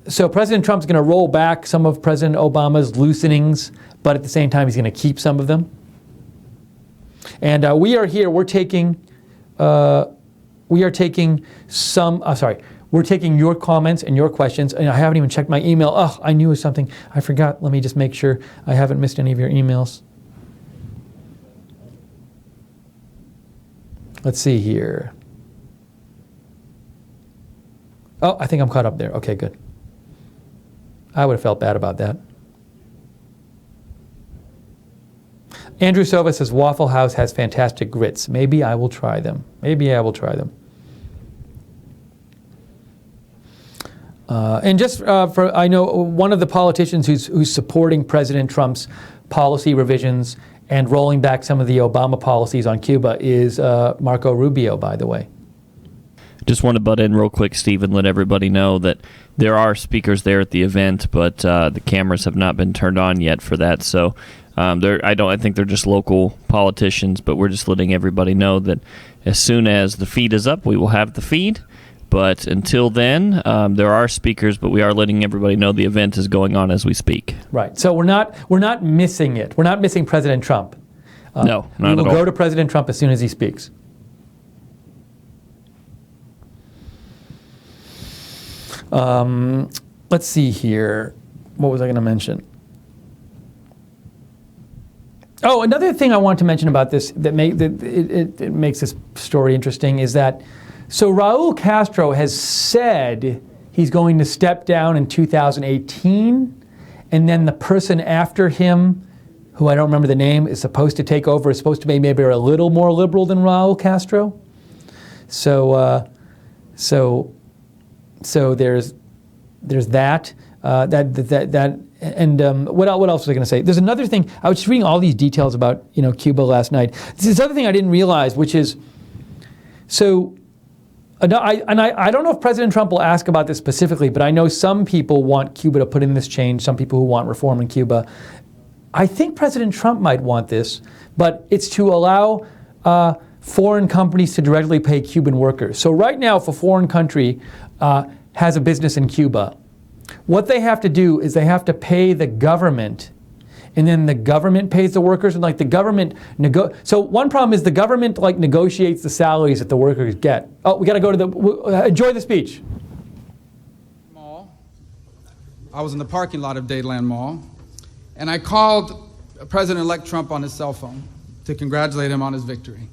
So President Trump's going to roll back some of President Obama's loosenings, but at the same time, he's going to keep some of them. And we are here. We're taking your comments and your questions. And I haven't even checked my email. Oh, I knew it was something. I forgot. Let me just make sure I haven't missed any of your emails. Let's see here. Oh, I think I'm caught up there. Okay, good. I would have felt bad about that. Andrew Sova says Waffle House has fantastic grits. Maybe I will try them. And just I know one of the politicians who's supporting President Trump's policy revisions and rolling back some of the Obama policies on Cuba is Marco Rubio, by the way. Just want to butt in real quick, Steve, and let everybody know that there are speakers there at the event, but the cameras have not been turned on yet for that. So I think they're just local politicians, but we're just letting everybody know that as soon as the feed is up, we will have the feed. But until then, there are speakers, but we are letting everybody know the event is going on as we speak. Right. So we're not missing it. We're not missing President Trump. No, not at all. We will go to President Trump as soon as he speaks. Let's see here. What was I going to mention? Oh, another thing I want to mention about this that makes this story interesting is that so Raul Castro has said he's going to step down in 2018, and then the person after him, who I don't remember the name, is supposed to take over, is supposed to be maybe a little more liberal than Raul Castro. So there's that. And what else was I going to say? There's another thing. I was just reading all these details about Cuba last night. There's this other thing I didn't realize, which is I don't know if President Trump will ask about this specifically, but I know some people want Cuba to put in this change. Some people who want reform in Cuba. I think President Trump might want this, but it's to allow foreign companies to directly pay Cuban workers. So right now, if a foreign country has a business in Cuba, what they have to do is they have to pay the government, and then the government pays the workers, and like the government so one problem is the government like negotiates the salaries that the workers get. Oh, we got to go to enjoy the speech. Mall. I was in the parking lot of Dadeland Mall, and I called President-elect Trump on his cell phone to congratulate him on his victory.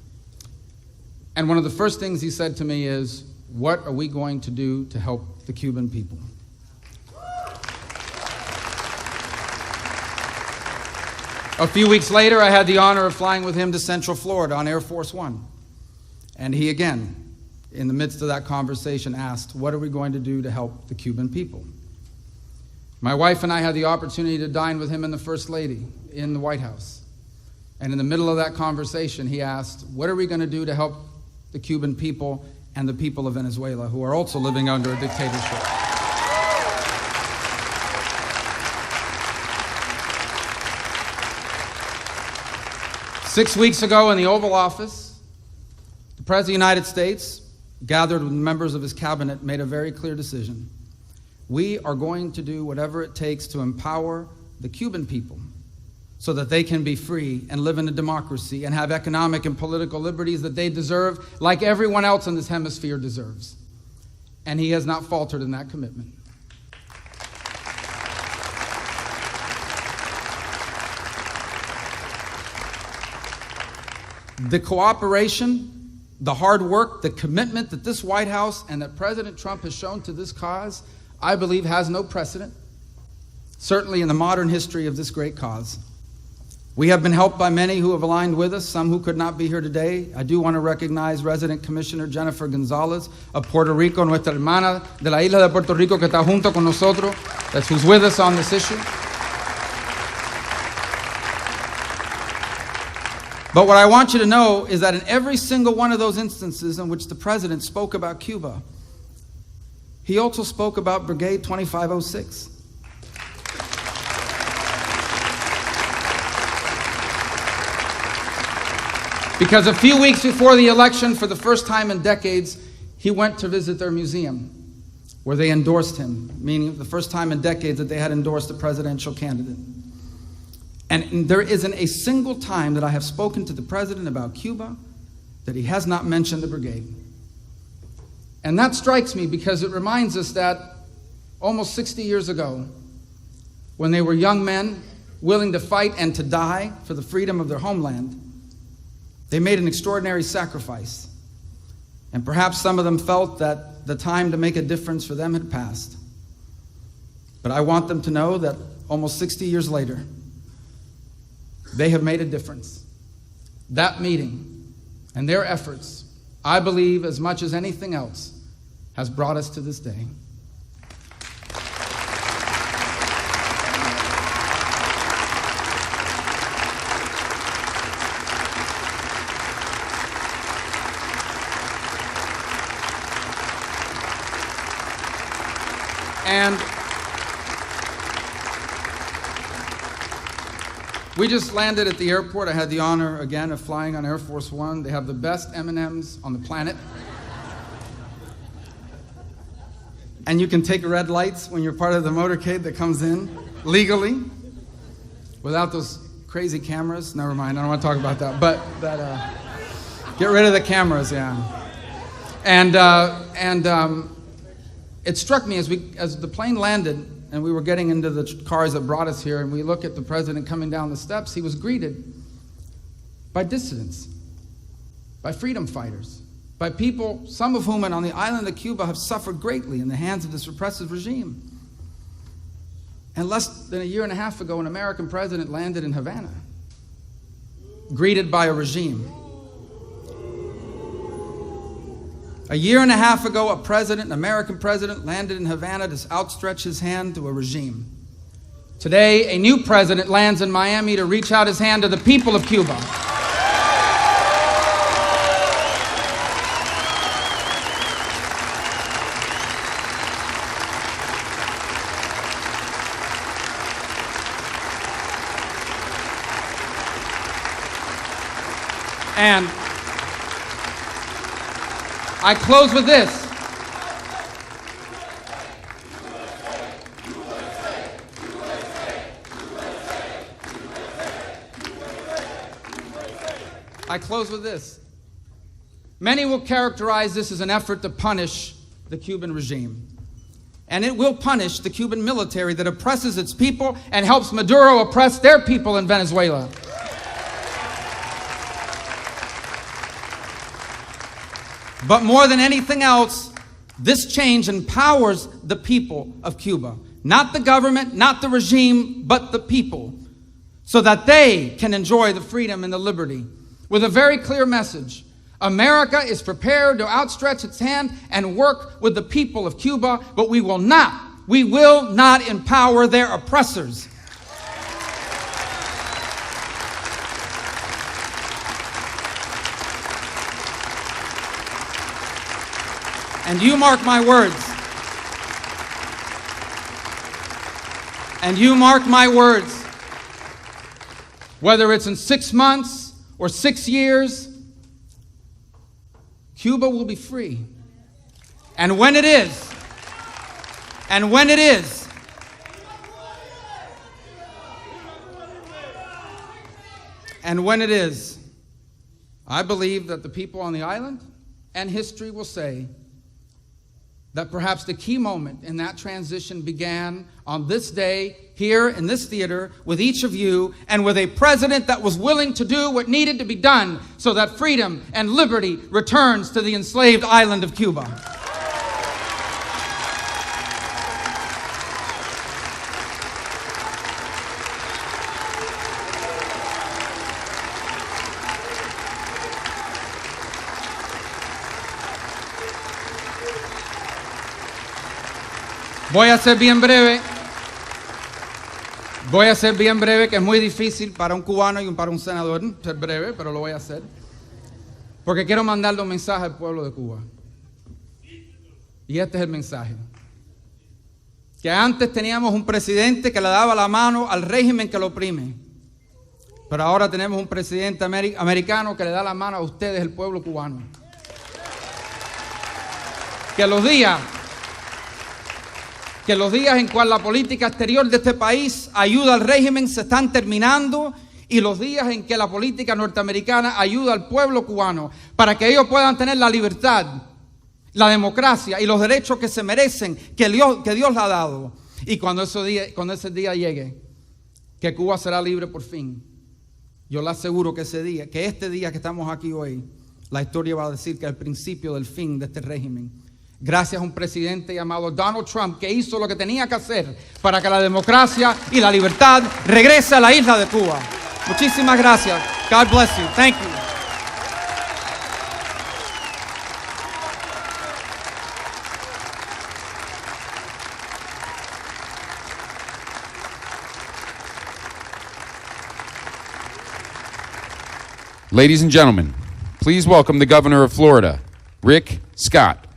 And one of the first things he said to me is, "What are we going to do to help the Cuban people?" A few weeks later, I had the honor of flying with him to Central Florida on Air Force One. And he again, in the midst of that conversation, asked, "What are we going to do to help the Cuban people?" My wife and I had the opportunity to dine with him and the First Lady in the White House. And in the middle of that conversation, he asked, "What are we going to do to help the Cuban people and the people of Venezuela, who are also living under a dictatorship?" Six weeks ago in the Oval Office, the President of the United States, gathered with members of his cabinet, made a very clear decision. We are going to do whatever it takes to empower the Cuban people so that they can be free and live in a democracy and have economic and political liberties that they deserve, like everyone else in this hemisphere deserves. And he has not faltered in that commitment. The cooperation, the hard work, the commitment that this White House and that President Trump has shown to this cause, I believe has no precedent, certainly in the modern history of this great cause. We have been helped by many who have aligned with us, some who could not be here today. I do want to recognize Resident Commissioner Jennifer Gonzalez of Puerto Rico, nuestra hermana de la isla de Puerto Rico que está junto con nosotros, that's who's with us on this issue. But what I want you to know is that in every single one of those instances in which the president spoke about Cuba, he also spoke about Brigade 2506. Because a few weeks before the election, for the first time in decades, he went to visit their museum, where they endorsed him, meaning the first time in decades that they had endorsed a presidential candidate. And there isn't a single time that I have spoken to the president about Cuba that he has not mentioned the brigade. And that strikes me because it reminds us that almost 60 years ago, when they were young men willing to fight and to die for the freedom of their homeland, they made an extraordinary sacrifice. And perhaps some of them felt that the time to make a difference for them had passed. But I want them to know that almost 60 years later, they have made a difference. That meeting and their efforts, I believe, as much as anything else, has brought us to this day. And we just landed at the airport. I had the honor, again, of flying on Air Force One. They have the best M&Ms on the planet. And you can take red lights when you're part of the motorcade that comes in, legally, without those crazy cameras. Never mind, I don't want to talk about that. But get rid of the cameras, yeah. And it struck me as the plane landed and we were getting into the cars that brought us here, and we look at the president coming down the steps, he was greeted by dissidents, by freedom fighters, by people, some of whom on the island of Cuba have suffered greatly in the hands of this repressive regime. And less than a year and a half ago, an American president landed in Havana, greeted by a regime. A year and a half ago, an American president, landed in Havana to outstretch his hand to a regime. Today, a new president lands in Miami to reach out his hand to the people of Cuba. And I close with this. Many will characterize this as an effort to punish the Cuban regime. And it will punish the Cuban military that oppresses its people and helps Maduro oppress their people in Venezuela. But more than anything else, this change empowers the people of Cuba. Not the government, not the regime, but the people, so that they can enjoy the freedom and the liberty. With a very clear message: America is prepared to outstretch its hand and work with the people of Cuba, but we will not empower their oppressors. And you mark my words. And you mark my words. Whether it's in 6 months or 6 years, Cuba will be free. And when it is, I believe that the people on the island and history will say that perhaps the key moment in that transition began on this day, here in this theater, with each of you, and with a president that was willing to do what needed to be done so that freedom and liberty returns to the enslaved island of Cuba. Voy a ser bien breve. Voy a ser bien breve, que es muy difícil para un cubano y para un senador ser breve, pero lo voy a hacer. Porque quiero mandarle un mensaje al pueblo de Cuba. Y este es el mensaje. Que antes teníamos un presidente que le daba la mano al régimen que lo oprime. Pero ahora tenemos un presidente americano que le da la mano a ustedes, el pueblo cubano. Que los días en cual la política exterior de este país ayuda al régimen se están terminando, y los días en que la política norteamericana ayuda al pueblo cubano para que ellos puedan tener la libertad, la democracia y los derechos que se merecen, que Dios le ha dado. Y cuando ese día llegue, que Cuba será libre por fin, yo le aseguro que este día que estamos aquí hoy, la historia va a decir que es el principio del fin de este régimen. Gracias a un presidente llamado Donald Trump, que hizo lo que tenía que hacer para que la democracia y la libertad regrese a la isla de Cuba. Muchísimas gracias. God bless you. Thank you. Ladies and gentlemen, please welcome the Governor of Florida, Rick Scott.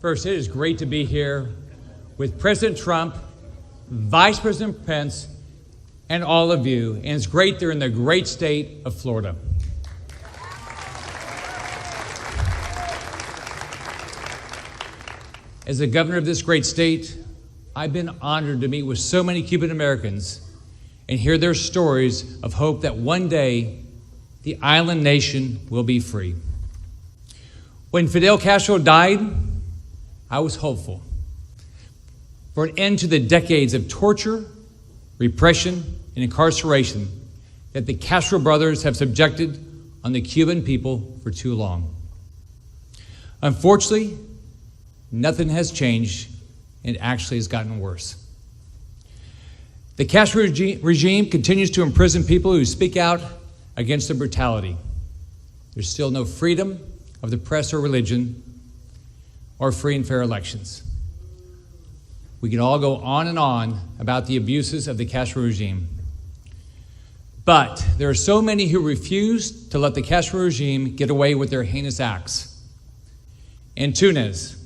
First, it is great to be here with President Trump, Vice President Pence, and all of you. And it's great they're in the great state of Florida. As the governor of this great state, I've been honored to meet with so many Cuban Americans and hear their stories of hope that one day the island nation will be free. When Fidel Castro died, I was hopeful for an end to the decades of torture, repression, and incarceration that the Castro brothers have subjected on the Cuban people for too long. Unfortunately, nothing has changed and actually has gotten worse. The Castro regime continues to imprison people who speak out against the brutality. There's still no freedom of the press or religion, or free and fair elections. We can all go on and on about the abuses of the Castro regime. But there are so many who refuse to let the Castro regime get away with their heinous acts. In Tunis,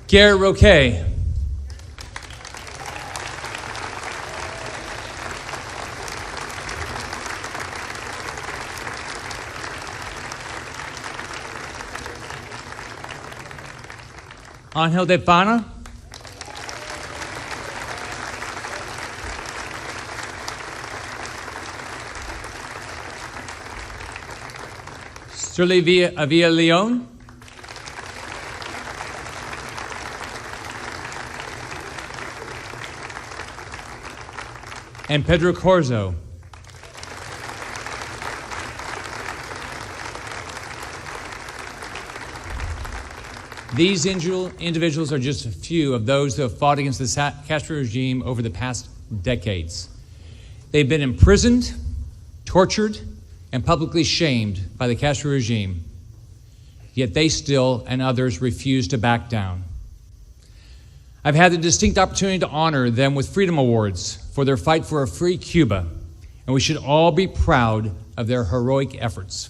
Garrett Roquet, Angel de Pana, Shirley Villa Leon, and Pedro Corzo. These individuals are just a few of those who have fought against the Castro regime over the past decades. They've been imprisoned, tortured, and publicly shamed by the Castro regime, yet they still and others refuse to back down. I've had the distinct opportunity to honor them with Freedom Awards for their fight for a free Cuba, and we should all be proud of their heroic efforts.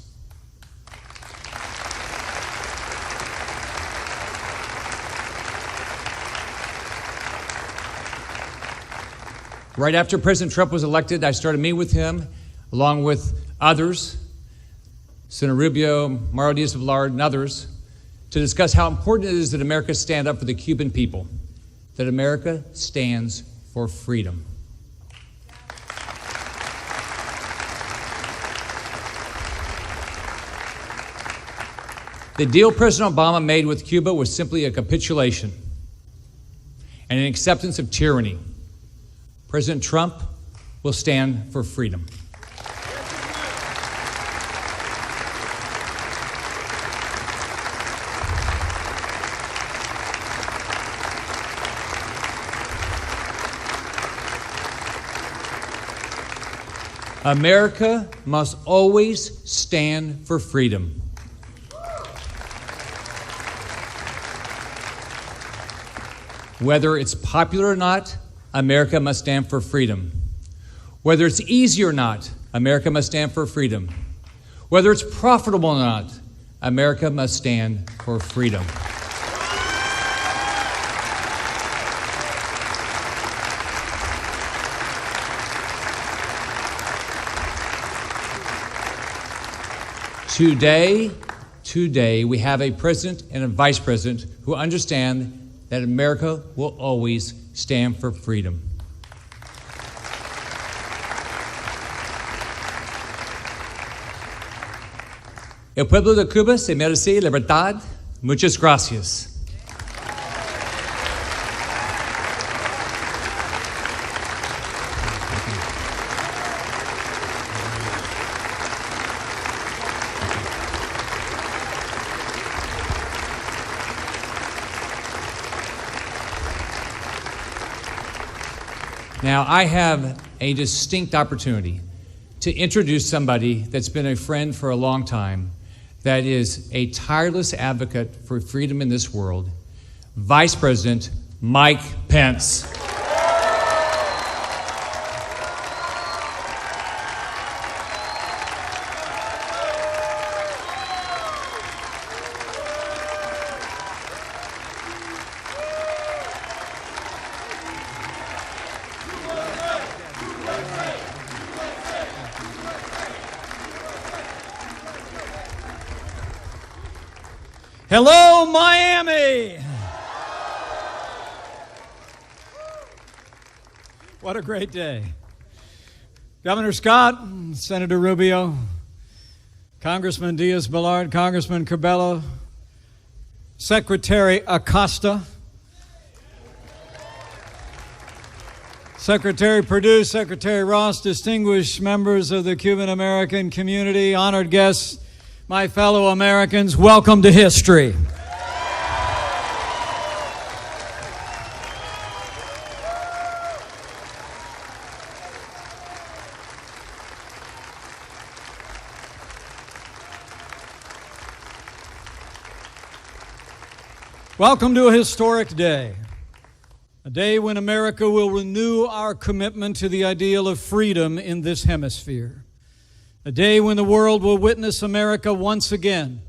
Right after President Trump was elected, I started meeting with him, along with others, Senator Rubio, Mario Diaz-Balart, and others, to discuss how important it is that America stand up for the Cuban people, that America stands for freedom. The deal President Obama made with Cuba was simply a capitulation and an acceptance of tyranny. President Trump will stand for freedom. America must always stand for freedom. Whether it's popular or not, America must stand for freedom. Whether it's easy or not, America must stand for freedom. Whether it's profitable or not, America must stand for freedom. Today, we have a president and a vice president who understand that America will always stand for freedom. El pueblo de Cuba se merece libertad. Muchas gracias. Now, I have a distinct opportunity to introduce somebody that's been a friend for a long time, that is a tireless advocate for freedom in this world, Vice President Mike Pence. Hello, Miami! What a great day. Governor Scott, Senator Rubio, Congressman Diaz-Balart, Congressman Cabello, Secretary Acosta, Secretary Perdue, Secretary Ross, distinguished members of the Cuban-American community, honored guests, my fellow Americans, welcome to history. Welcome to a historic day, a day when America will renew our commitment to the ideal of freedom in this hemisphere. A day when the world will witness America once again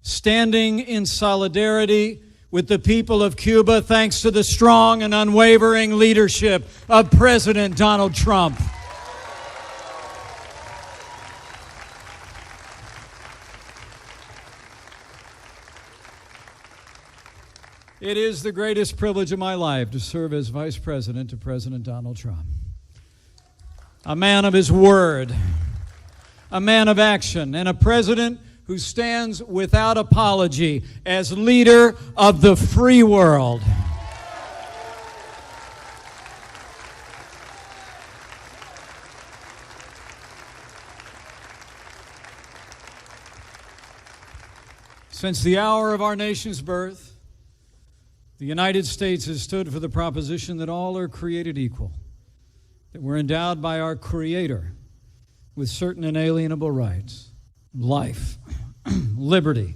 standing in solidarity with the people of Cuba thanks to the strong and unwavering leadership of President Donald Trump. It is the greatest privilege of my life to serve as Vice President to President Donald Trump. A man of his word, a man of action, and a president who stands without apology as leader of the free world. Since the hour of our nation's birth, the United States has stood for the proposition that all are created equal, that we're endowed by our Creator with certain inalienable rights, life, liberty,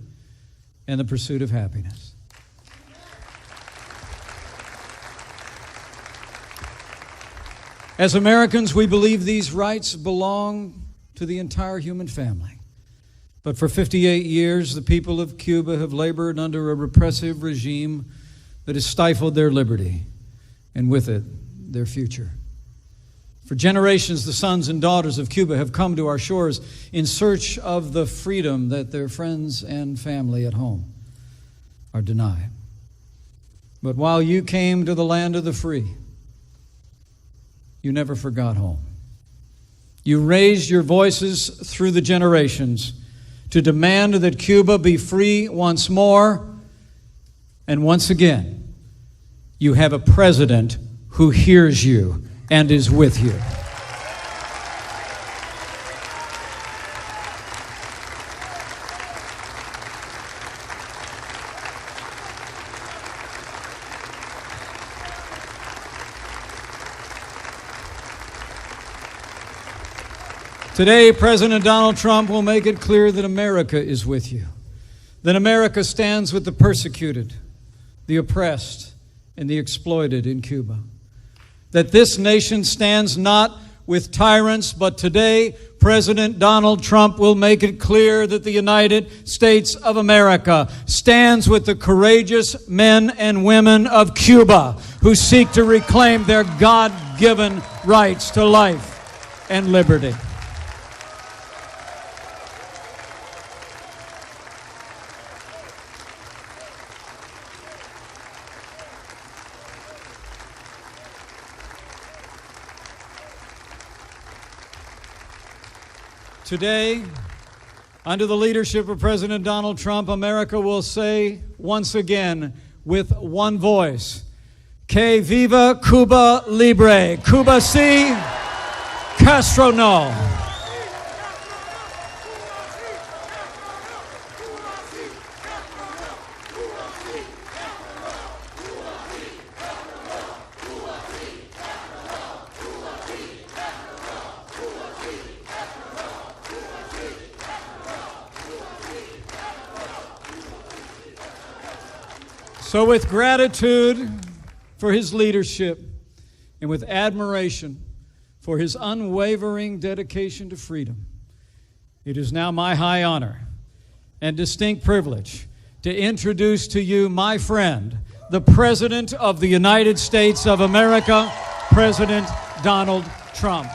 and the pursuit of happiness. As Americans, we believe these rights belong to the entire human family. But for 58 years, the people of Cuba have labored under a repressive regime that has stifled their liberty, and with it, their future. For generations, the sons and daughters of Cuba have come to our shores in search of the freedom that their friends and family at home are denied. But while you came to the land of the free, you never forgot home. You raised your voices through the generations to demand that Cuba be free once more. And once again, you have a president who hears you and is with you. Today, President Donald Trump will make it clear that America is with you, that America stands with the persecuted, the oppressed, and the exploited in Cuba, that this nation stands not with tyrants, but today, President Donald Trump will make it clear that the United States of America stands with the courageous men and women of Cuba who seek to reclaim their God-given rights to life and liberty. Today, under the leadership of President Donald Trump, America will say once again with one voice, Que viva Cuba libre, Cuba sí, Castro no. So with gratitude for his leadership and with admiration for his unwavering dedication to freedom, it is now my high honor and distinct privilege to introduce to you my friend, the President of the United States of America, President Donald Trump.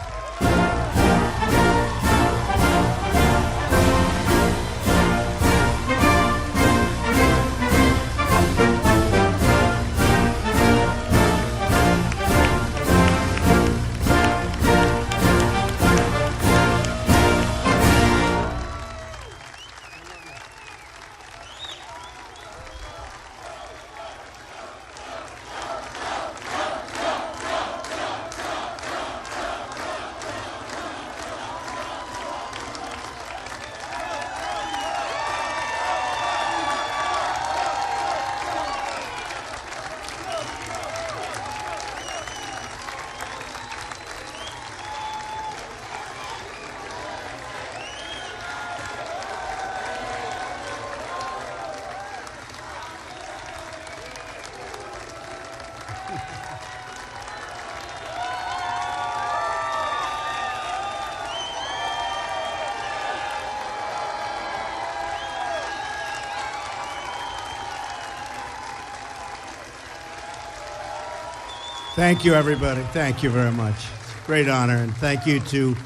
Thank you, everybody. Thank you very much. Great honor. And thank you to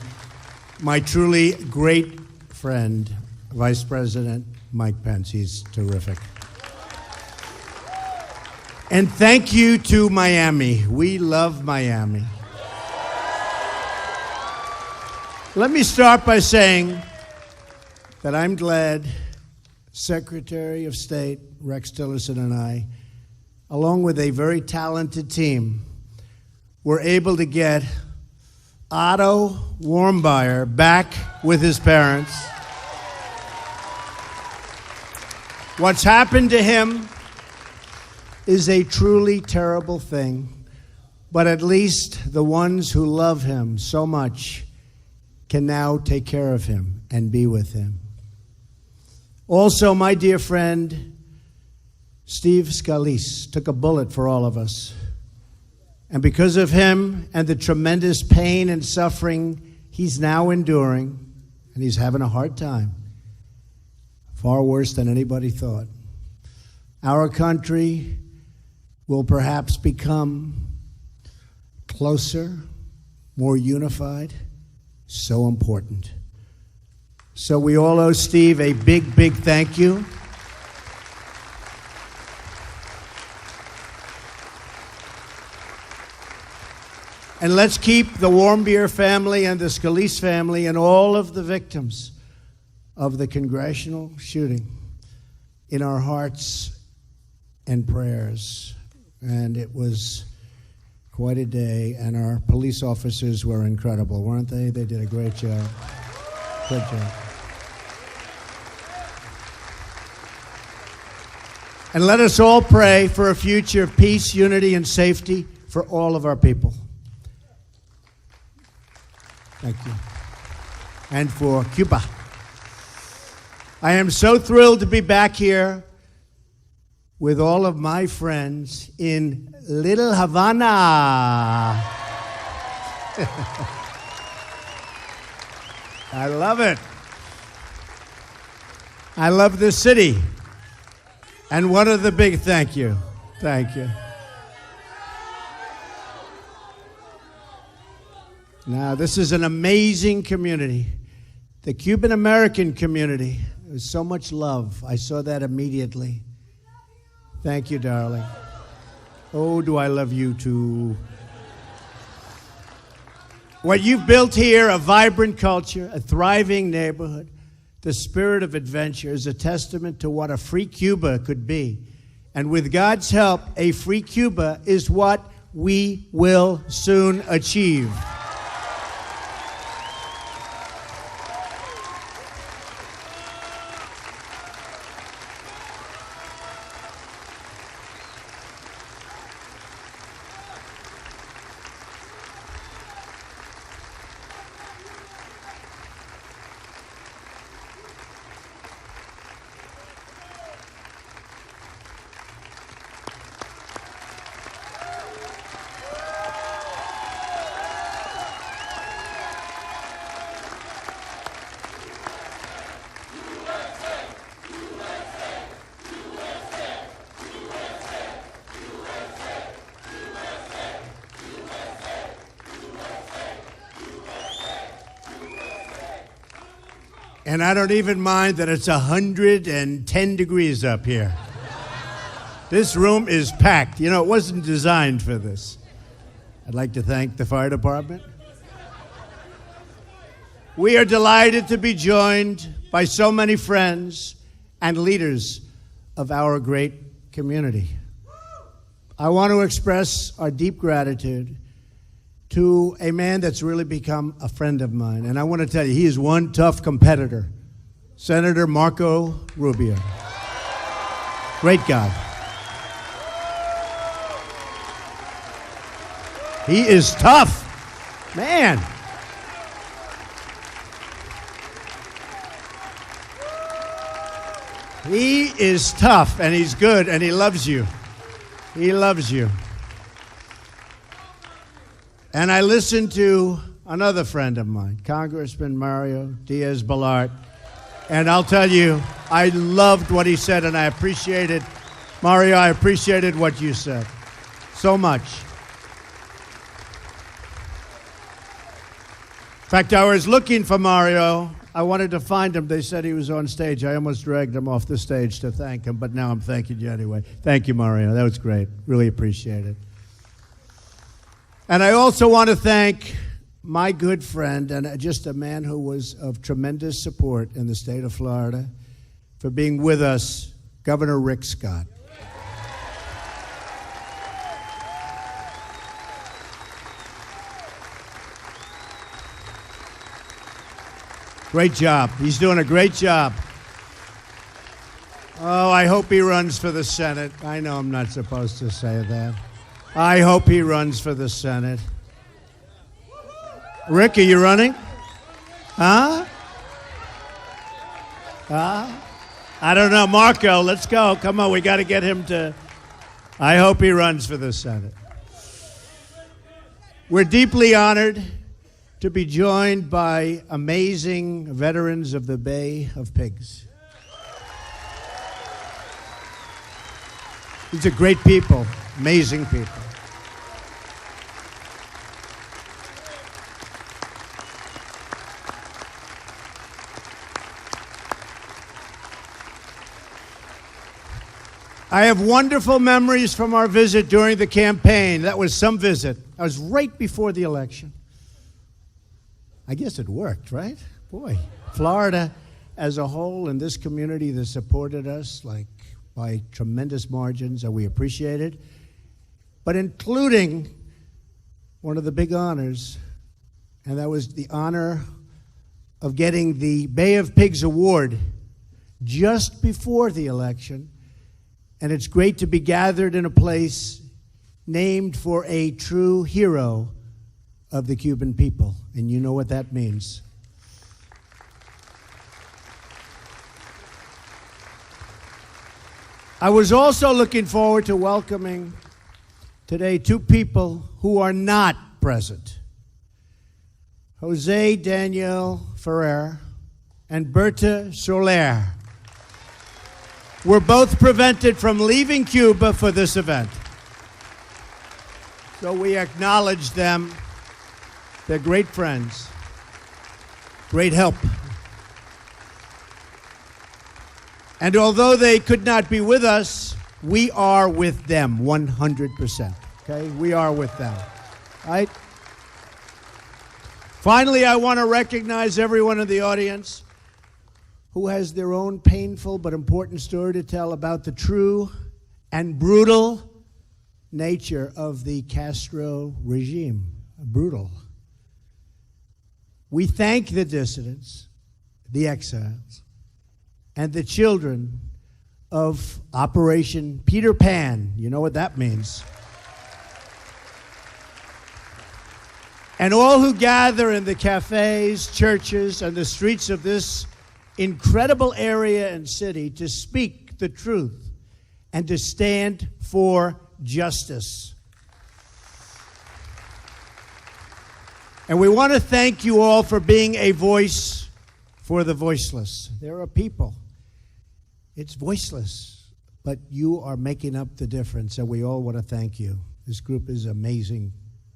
my truly great friend, Vice President Mike Pence. He's terrific. And thank you to Miami. We love Miami. Let me start by saying that I'm glad Secretary of State Rex Tillerson and I, along with a very talented team, were able to get Otto Warmbier back with his parents. What's happened to him is a truly terrible thing, but at least the ones who love him so much can now take care of him and be with him. Also, my dear friend, Steve Scalise, took a bullet for all of us. And because of him and the tremendous pain and suffering he's now enduring, and he's having a hard time, far worse than anybody thought, our country will perhaps become closer, more unified, so important. So we all owe Steve a big, big thank you. And let's keep the Warmbier family and the Scalise family and all of the victims of the congressional shooting in our hearts and prayers. And it was quite a day, and our police officers were incredible, weren't they? They did a great job. Great job. And let us all pray for a future of peace, unity, and safety for all of our people. Thank you. And for Cuba. I am so thrilled to be back here with all of my friends in Little Havana. I love it. I love this city. And one of the big thank you. Thank you. Now, this is an amazing community. The Cuban American community. There's so much love. I saw that immediately. Thank you, darling. Oh, do I love you too. What you've built here, a vibrant culture, a thriving neighborhood, the spirit of adventure, is a testament to what a free Cuba could be. And with God's help, a free Cuba is what we will soon achieve. And I don't even mind that it's 110 degrees up here. This room is packed. You know, it wasn't designed for this. I'd like to thank the fire department. We are delighted to be joined by so many friends and leaders of our great community. I want to express our deep gratitude to a man that's really become a friend of mine. And I want to tell you, he is one tough competitor, Senator Marco Rubio. Great guy. He is tough, man. He is tough, and he's good, and he loves you. He loves you. And I listened to another friend of mine, Congressman Mario Diaz-Balart, and I'll tell you, I loved what he said, and I appreciated, Mario, I appreciated what you said so much. In fact, I was looking for Mario. I wanted to find him. They said he was on stage. I almost dragged him off the stage to thank him, but now I'm thanking you anyway. Thank you, Mario. That was great. Really appreciate it. And I also want to thank my good friend and just a man who was of tremendous support in the state of Florida for being with us, Governor Rick Scott. Great job. He's doing a great job. Oh, I hope he runs for the Senate. I know I'm not supposed to say that. I hope he runs for the Senate. Rick, are you running? Huh? I don't know. Marco, let's go. Come on, we got to get him to... I hope he runs for the Senate. We're deeply honored to be joined by amazing veterans of the Bay of Pigs. These are great people, amazing people. I have wonderful memories from our visit during the campaign. That was some visit. That was right before the election. I guess it worked, right? Boy, Florida. as a whole in this community that supported us like by tremendous margins, and we appreciate it. But including one of the big honors, and that was the honor of getting the Bay of Pigs Award just before the election. And it's great to be gathered in a place named for a true hero of the Cuban people. And you know what that means. I was also looking forward to welcoming today two people who are not present. Jose Daniel Ferrer and Berta Soler were both prevented from leaving Cuba for this event. So we acknowledge them. They're great friends, great help. And although they could not be with us, we are with them 100%. Okay? We are with them. Right? Finally, I want to recognize everyone in the audience who has their own painful but important story to tell about the true and brutal nature of the Castro regime. Brutal. We thank the dissidents, the exiles, and the children of Operation Peter Pan. You know what that means. And all who gather in the cafes, churches, and the streets of this incredible area and city to speak the truth and to stand for justice. And we want to thank you all for being a voice for the voiceless. There are people. It's voiceless, but you are making up the difference, and we all want to thank you. This group is amazing.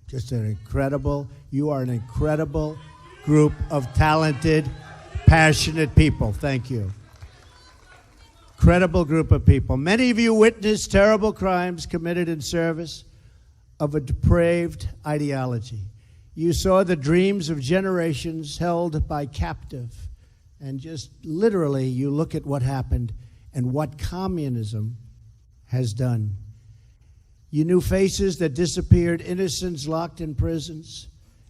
Just an incredible, you are an incredible group of talented, passionate people. Thank you. Incredible group of people. Many of you witnessed terrible crimes committed in service of a depraved ideology. You saw the dreams of generations held by captive. And just literally, you look at what happened and what communism has done. You knew faces that disappeared, innocents locked in prisons,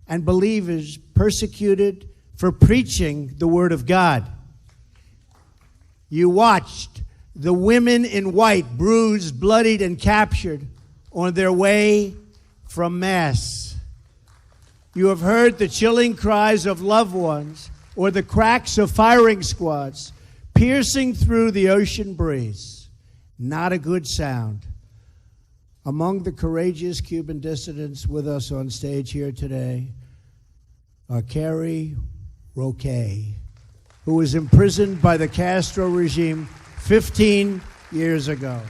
and believers persecuted for preaching the word of God. You watched the women in white, bruised, bloodied, and captured on their way from Mass. You have heard the chilling cries of loved ones or the cracks of firing squads piercing through the ocean breeze. Not a good sound. Among the courageous Cuban dissidents with us on stage here today are Carrie Roque, who was imprisoned by the Castro regime 15 years ago.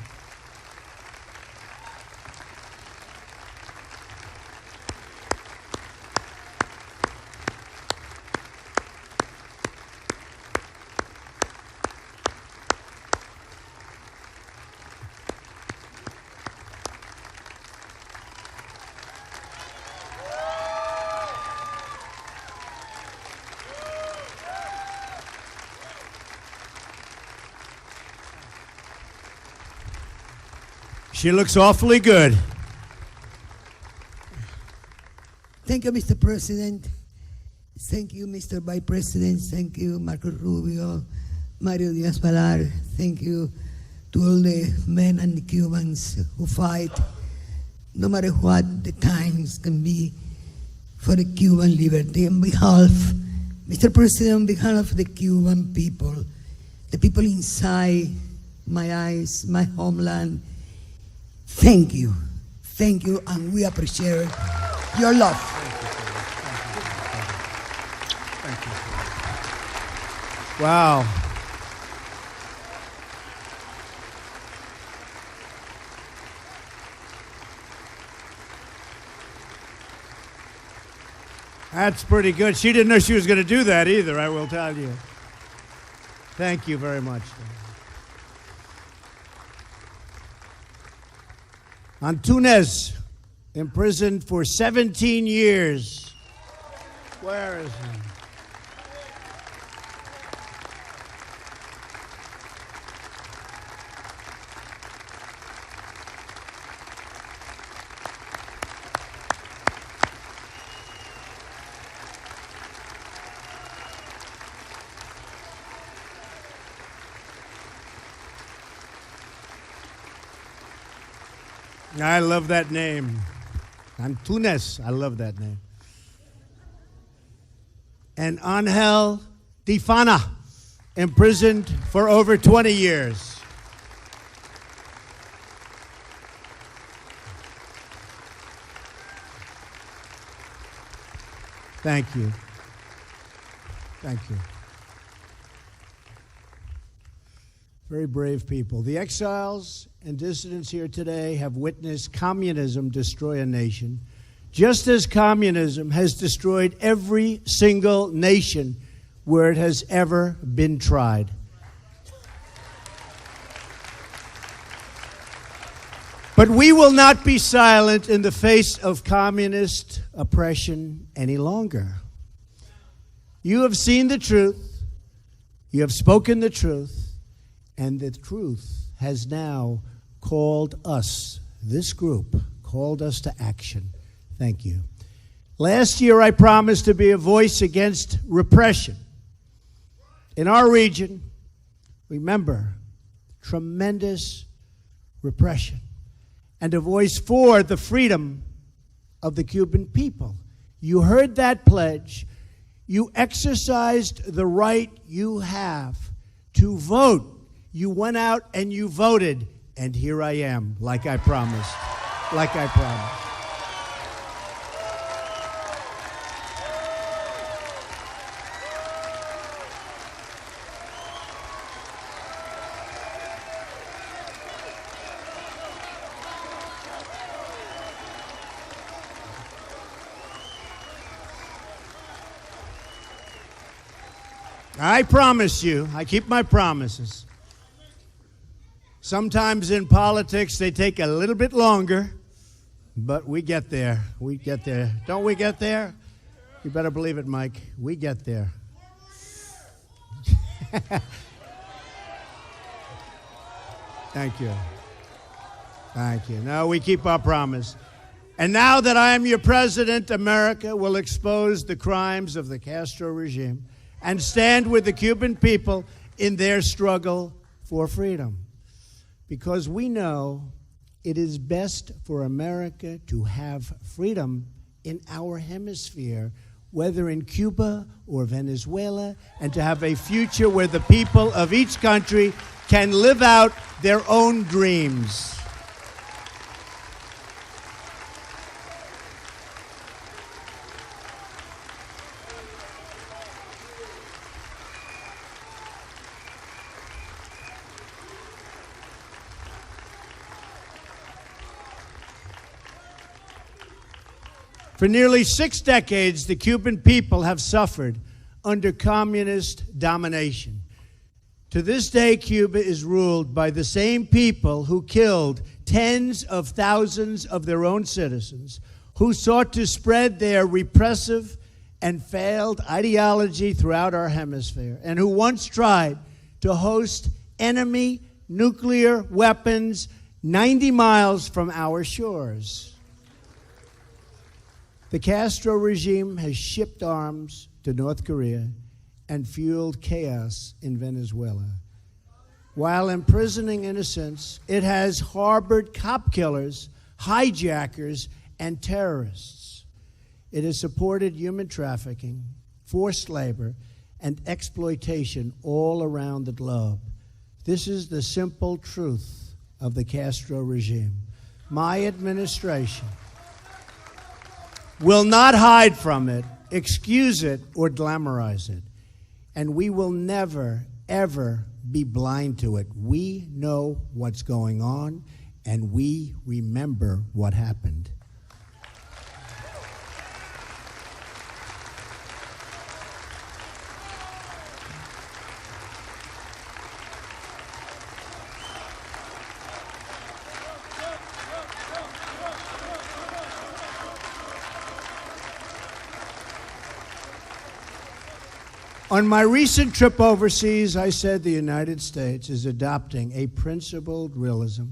She looks awfully good. Thank you, Mr. President. Thank you, Mr. Vice President. Thank you, Marco Rubio, Mario Diaz-Balart. Thank you to all the men and the Cubans who fight, no matter what the times can be, for the Cuban liberty. On behalf, Mr. President, on behalf of the Cuban people, the people inside my eyes, my homeland, thank you, and we appreciate your love. Thank you. Wow. That's pretty good. She didn't know she was going to do that either, I will tell you. Thank you very much. Antunes, imprisoned for 17 years. Where is he? I love that name. Antunes, I love that name. And Angel Difana, imprisoned for over 20 years. Thank you. Thank you. Very brave people. The exiles and dissidents here today have witnessed communism destroy a nation, just as communism has destroyed every single nation where it has ever been tried. But we will not be silent in the face of communist oppression any longer. You have seen the truth, you have spoken the truth, and the truth has now called us, this group, called us to action. Thank you. Last year, I promised to be a voice against repression. In our region, remember, tremendous repression, and a voice for the freedom of the Cuban people. You heard that pledge. You exercised the right you have to vote. You went out and you voted, and here I am, like I promised, like I promised. I promise you, I keep my promises. Sometimes in politics they take a little bit longer, but we get there. We get there. Don't we get there? You better believe it, Mike. We get there. Thank you. Thank you. No, we keep our promise. And now that I am your president, America will expose the crimes of the Castro regime and stand with the Cuban people in their struggle for freedom. Because we know it is best for America to have freedom in our hemisphere, whether in Cuba or Venezuela, and to have a future where the people of each country can live out their own dreams. For nearly 6 decades, the Cuban people have suffered under communist domination. To this day, Cuba is ruled by the same people who killed tens of thousands of their own citizens, who sought to spread their repressive and failed ideology throughout our hemisphere, and who once tried to host enemy nuclear weapons 90 miles from our shores. The Castro regime has shipped arms to North Korea and fueled chaos in Venezuela. While imprisoning innocents, it has harbored cop killers, hijackers, and terrorists. It has supported human trafficking, forced labor, and exploitation all around the globe. This is the simple truth of the Castro regime. My administration will not hide from it, excuse it, or glamorize it. And we will never, ever be blind to it. We know what's going on, and we remember what happened. On my recent trip overseas, I said the United States is adopting a principled realism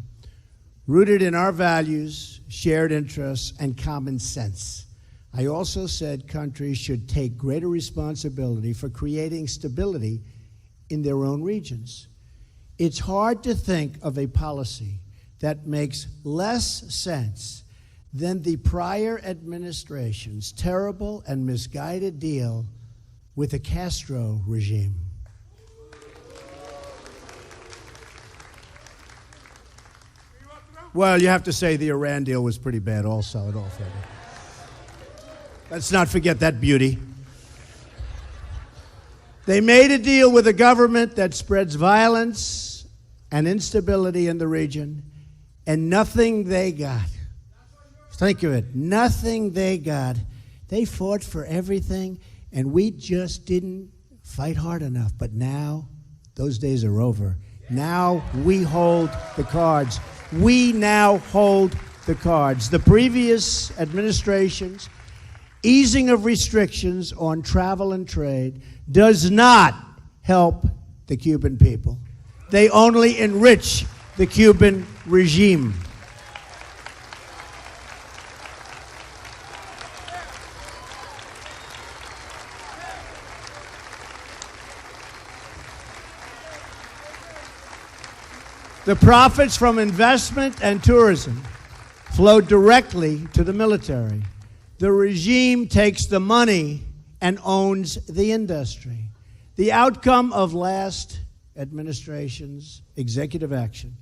rooted in our values, shared interests, and common sense. I also said countries should take greater responsibility for creating stability in their own regions. It's hard to think of a policy that makes less sense than the prior administration's terrible and misguided deal with the Castro regime. Well, you have to say the Iran deal was pretty bad also, at all fairness. Let's not forget that beauty. They made a deal with a government that spreads violence and instability in the region, and nothing they got. Think of it. Nothing they got. They fought for everything, and we just didn't fight hard enough. But now, those days are over. Now we hold the cards. We now hold the cards. The previous administration's easing of restrictions on travel and trade does not help the Cuban people. They only enrich the Cuban regime. The profits from investment and tourism flow directly to the military. The regime takes the money and owns the industry. The outcome of last administration's executive action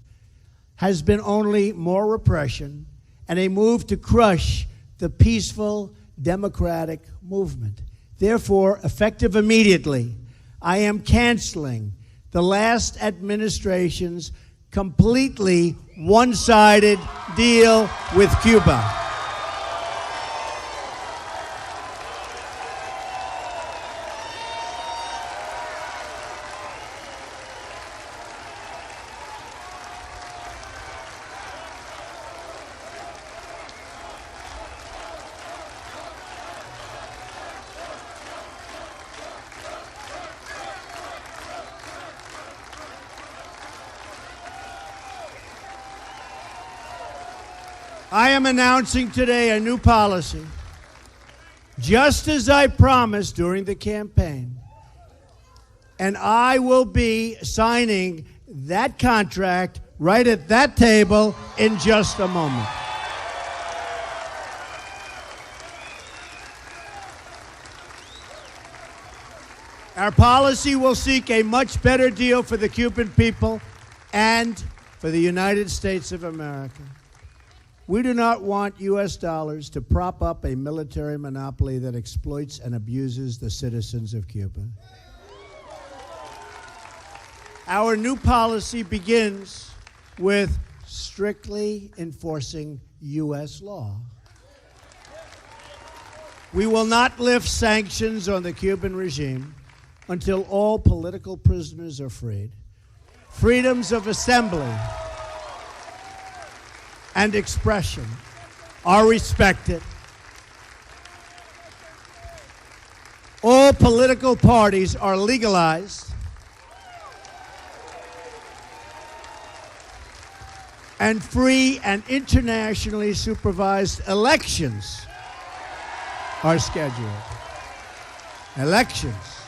has been only more repression and a move to crush the peaceful democratic movement. Therefore, effective immediately, I am canceling the last administration's completely one-sided deal with Cuba. I am announcing today a new policy, just as I promised during the campaign. And I will be signing that contract right at that table in just a moment. Our policy will seek a much better deal for the Cuban people and for the United States of America. We do not want U.S. dollars to prop up a military monopoly that exploits and abuses the citizens of Cuba. Our new policy begins with strictly enforcing U.S. law. We will not lift sanctions on the Cuban regime until all political prisoners are freed. Freedoms of assembly and expression are respected. All political parties are legalized, and free and internationally supervised elections are scheduled. Elections.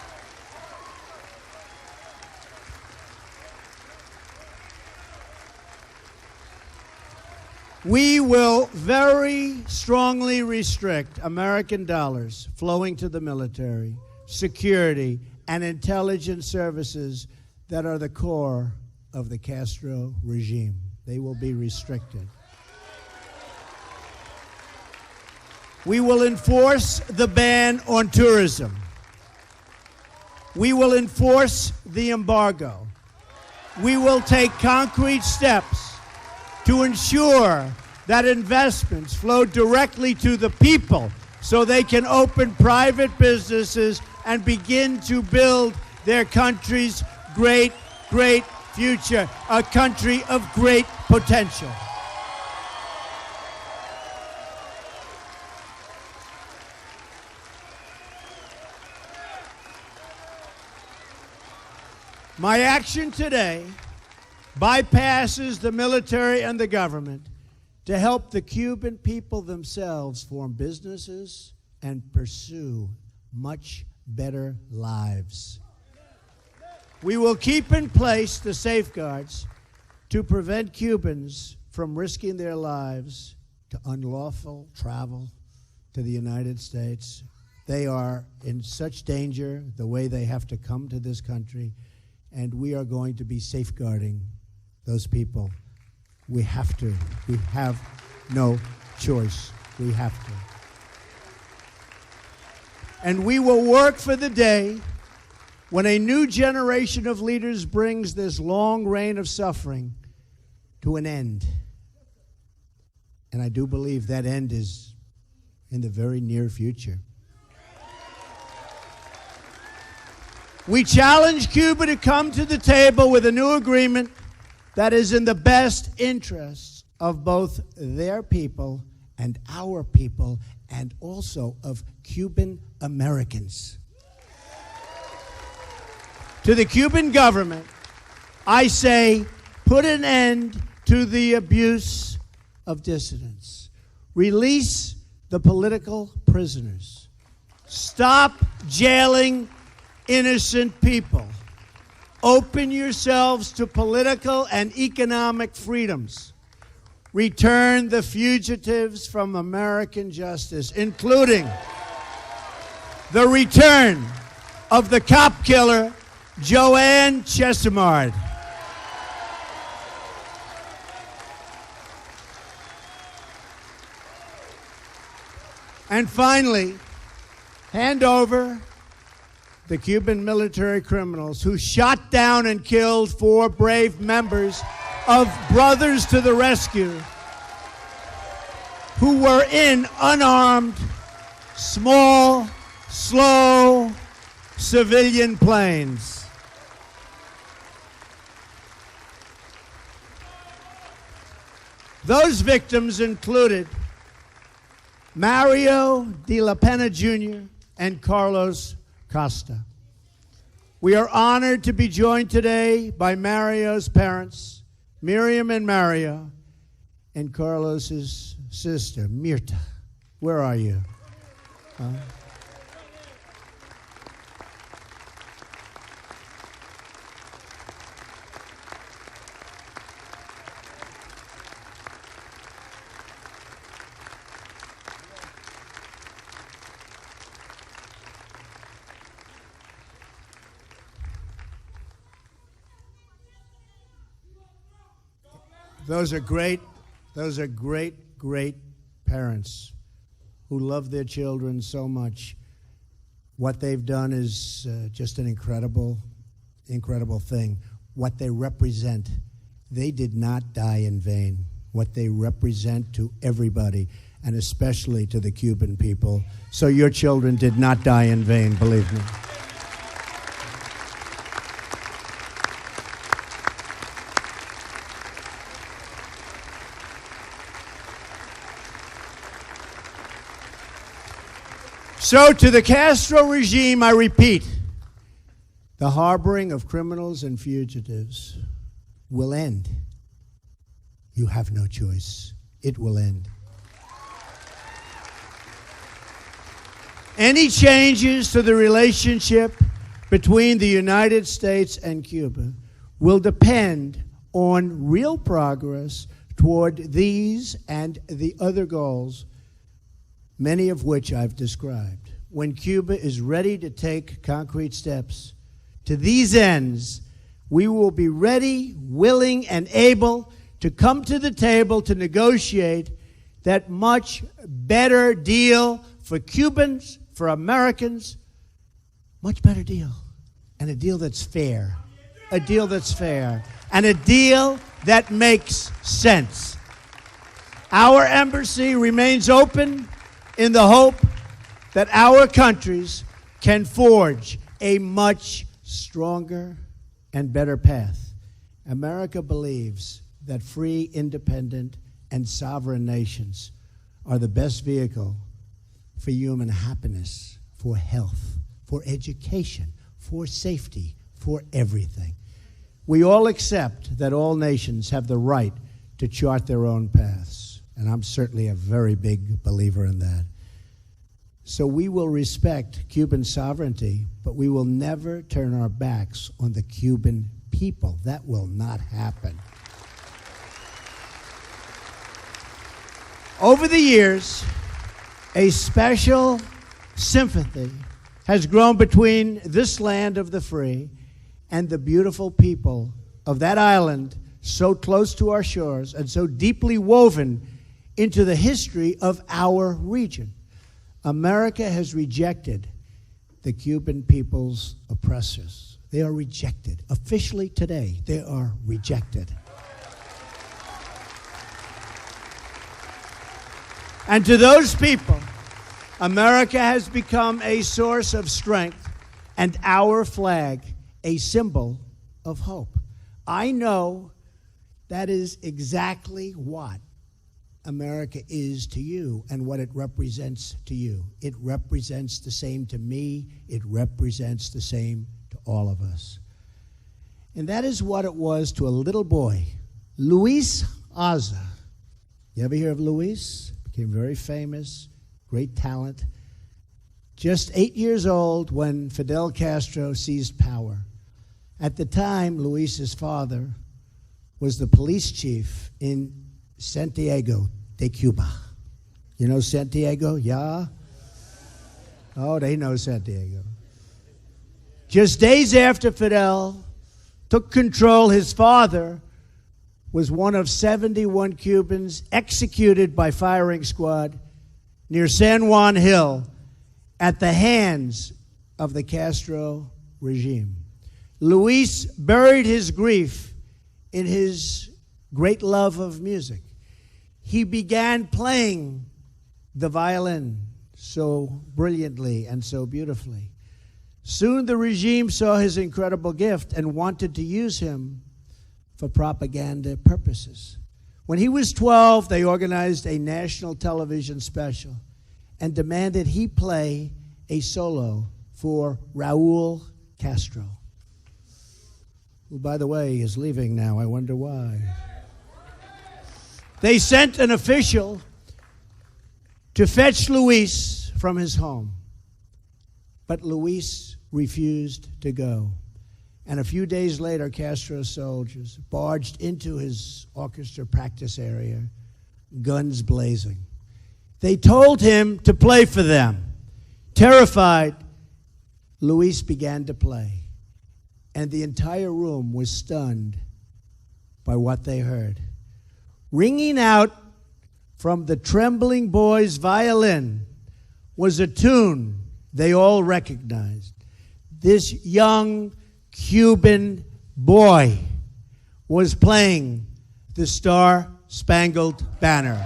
We will very strongly restrict American dollars flowing to the military, security, and intelligence services that are the core of the Castro regime. They will be restricted. We will enforce the ban on tourism. We will enforce the embargo. We will take concrete steps to ensure that investments flow directly to the people so they can open private businesses and begin to build their country's great, great future, a country of great potential. My action today bypasses the military and the government to help the Cuban people themselves form businesses and pursue much better lives. We will keep in place the safeguards to prevent Cubans from from risking their lives to unlawful travel to the United States. They are in such danger the way they have to come to this country, and we are going to be safeguarding those people. We have to. We have no choice. We have to. And we will work for the day when a new generation of leaders brings this long reign of suffering to an end. And I do believe that end is in the very near future. We challenge Cuba to come to the table with a new agreement that is in the best interests of both their people and our people, and also of Cuban Americans. To the Cuban government, I say, put an end to the abuse of dissidents. Release the political prisoners. Stop jailing innocent people. Open yourselves to political and economic freedoms. Return the fugitives from American justice, including the return of the cop killer, Joanne Chesimard. And finally, hand over the Cuban military criminals who shot down and killed 4 brave members of Brothers to the Rescue, who were in unarmed, small, slow civilian planes. Those victims included Mario de la Pena Jr. and Carlos Costa. We are honored to be joined today by Mario's parents, Miriam and Mario, and Carlos's sister, Mirta. Where are you? Those are great parents who love their children so much. What they've done is just an incredible thing. What they represent, they did not die in vain. What they represent to everybody, and especially to the Cuban people. So your children did not die in vain, believe me. So to the Castro regime, I repeat, the harboring of criminals and fugitives will end. You have no choice. It will end. Any changes to the relationship between the United States and Cuba will depend on real progress toward these and the other goals, many of which I've described. When Cuba is ready to take concrete steps to these ends, we will be ready, willing, and able to come to the table to negotiate that much better deal for Cubans, for Americans, much better deal. And a deal that's fair. A deal that's fair. And a deal that makes sense. Our embassy remains open in the hope that our countries can forge a much stronger and better path. America believes that free, independent, and sovereign nations are the best vehicle for human happiness, for health, for education, for safety, for everything. We all accept that all nations have the right to chart their own paths, and I'm certainly a very big believer in that. So we will respect Cuban sovereignty, but we will never turn our backs on the Cuban people. That will not happen. Over the years, a special sympathy has grown between this land of the free and the beautiful people of that island so close to our shores and so deeply woven into the history of our region. America has rejected the Cuban people's oppressors. They are rejected. Officially today, they are rejected. And to those people, America has become a source of strength and our flag a symbol of hope. I know that is exactly what America is to you and what it represents to you. It represents the same to me. It represents the same to all of us. And that is what it was to a little boy, Luis Aza. You ever hear of Luis? Became very famous, great talent. Just 8 years old when Fidel Castro seized power. At the time, Luis's father was the police chief in Santiago de Cuba. You know Santiago? Yeah? Oh, they know Santiago. Just days after Fidel took control, his father was one of 71 Cubans executed by firing squad near San Juan Hill at the hands of the Castro regime. Luis buried his grief in his great love of music. He began playing the violin so brilliantly and so beautifully. Soon the regime saw his incredible gift and wanted to use him for propaganda purposes. When he was 12, they organized a national television special and demanded he play a solo for Raul Castro, who, by the way, is leaving now. I wonder why. They sent an official to fetch Luis from his home, but Luis refused to go. And a few days later, Castro's soldiers barged into his orchestra practice area, guns blazing. They told him to play for them. Terrified, Luis began to play, and the entire room was stunned by what they heard. Ringing out from the trembling boy's violin was a tune they all recognized. This young Cuban boy was playing the Star-Spangled Banner.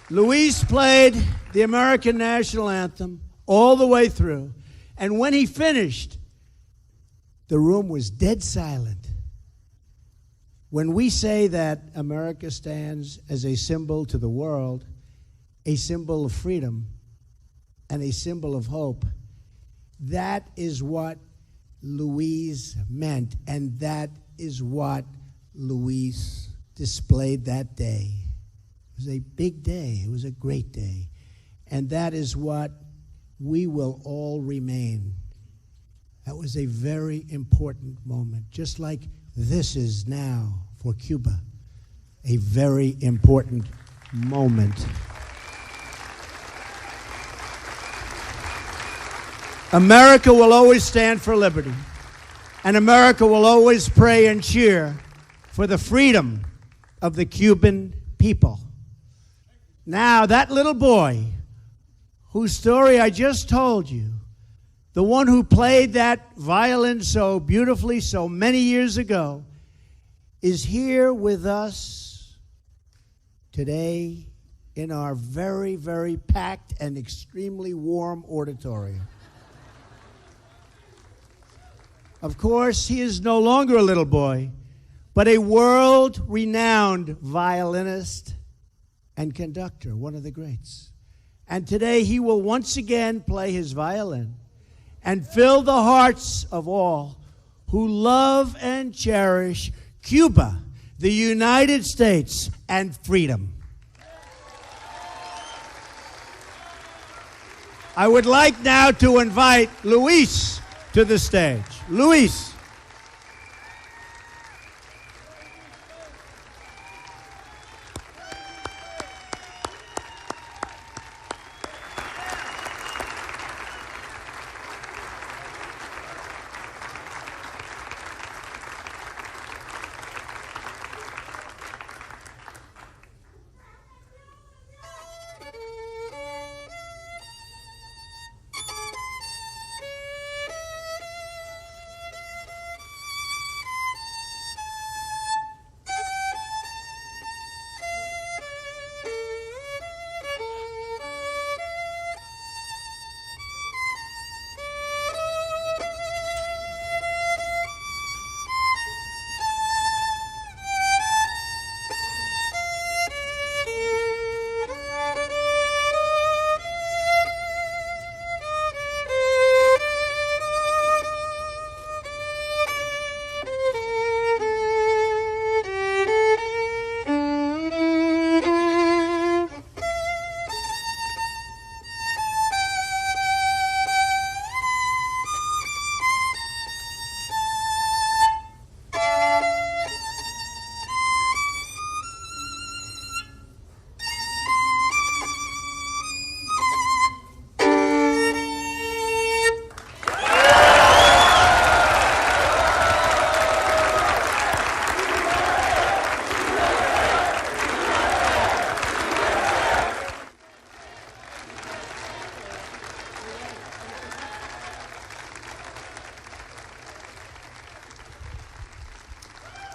Luis played the American national anthem all the way through, and when he finished, the room was dead silent. When we say that America stands as a symbol to the world, a symbol of freedom, and a symbol of hope, that is what Luis meant, and that is what Luis displayed that day. It was a big day. It was a great day. And that is what we will all remain. That was a very important moment, just like this is now for Cuba, a very important moment. America will always stand for liberty, and America will always pray and cheer for the freedom of the Cuban people. Now, that little boy, whose story I just told you, the one who played that violin so beautifully so many years ago, is here with us today in our very, very packed and extremely warm auditorium. Of course, he is no longer a little boy, but a world-renowned violinist and conductor, one of the greats. And today he will once again play his violin and fill the hearts of all who love and cherish Cuba, the United States, and freedom. I would like now to invite Luis to the stage. Luis.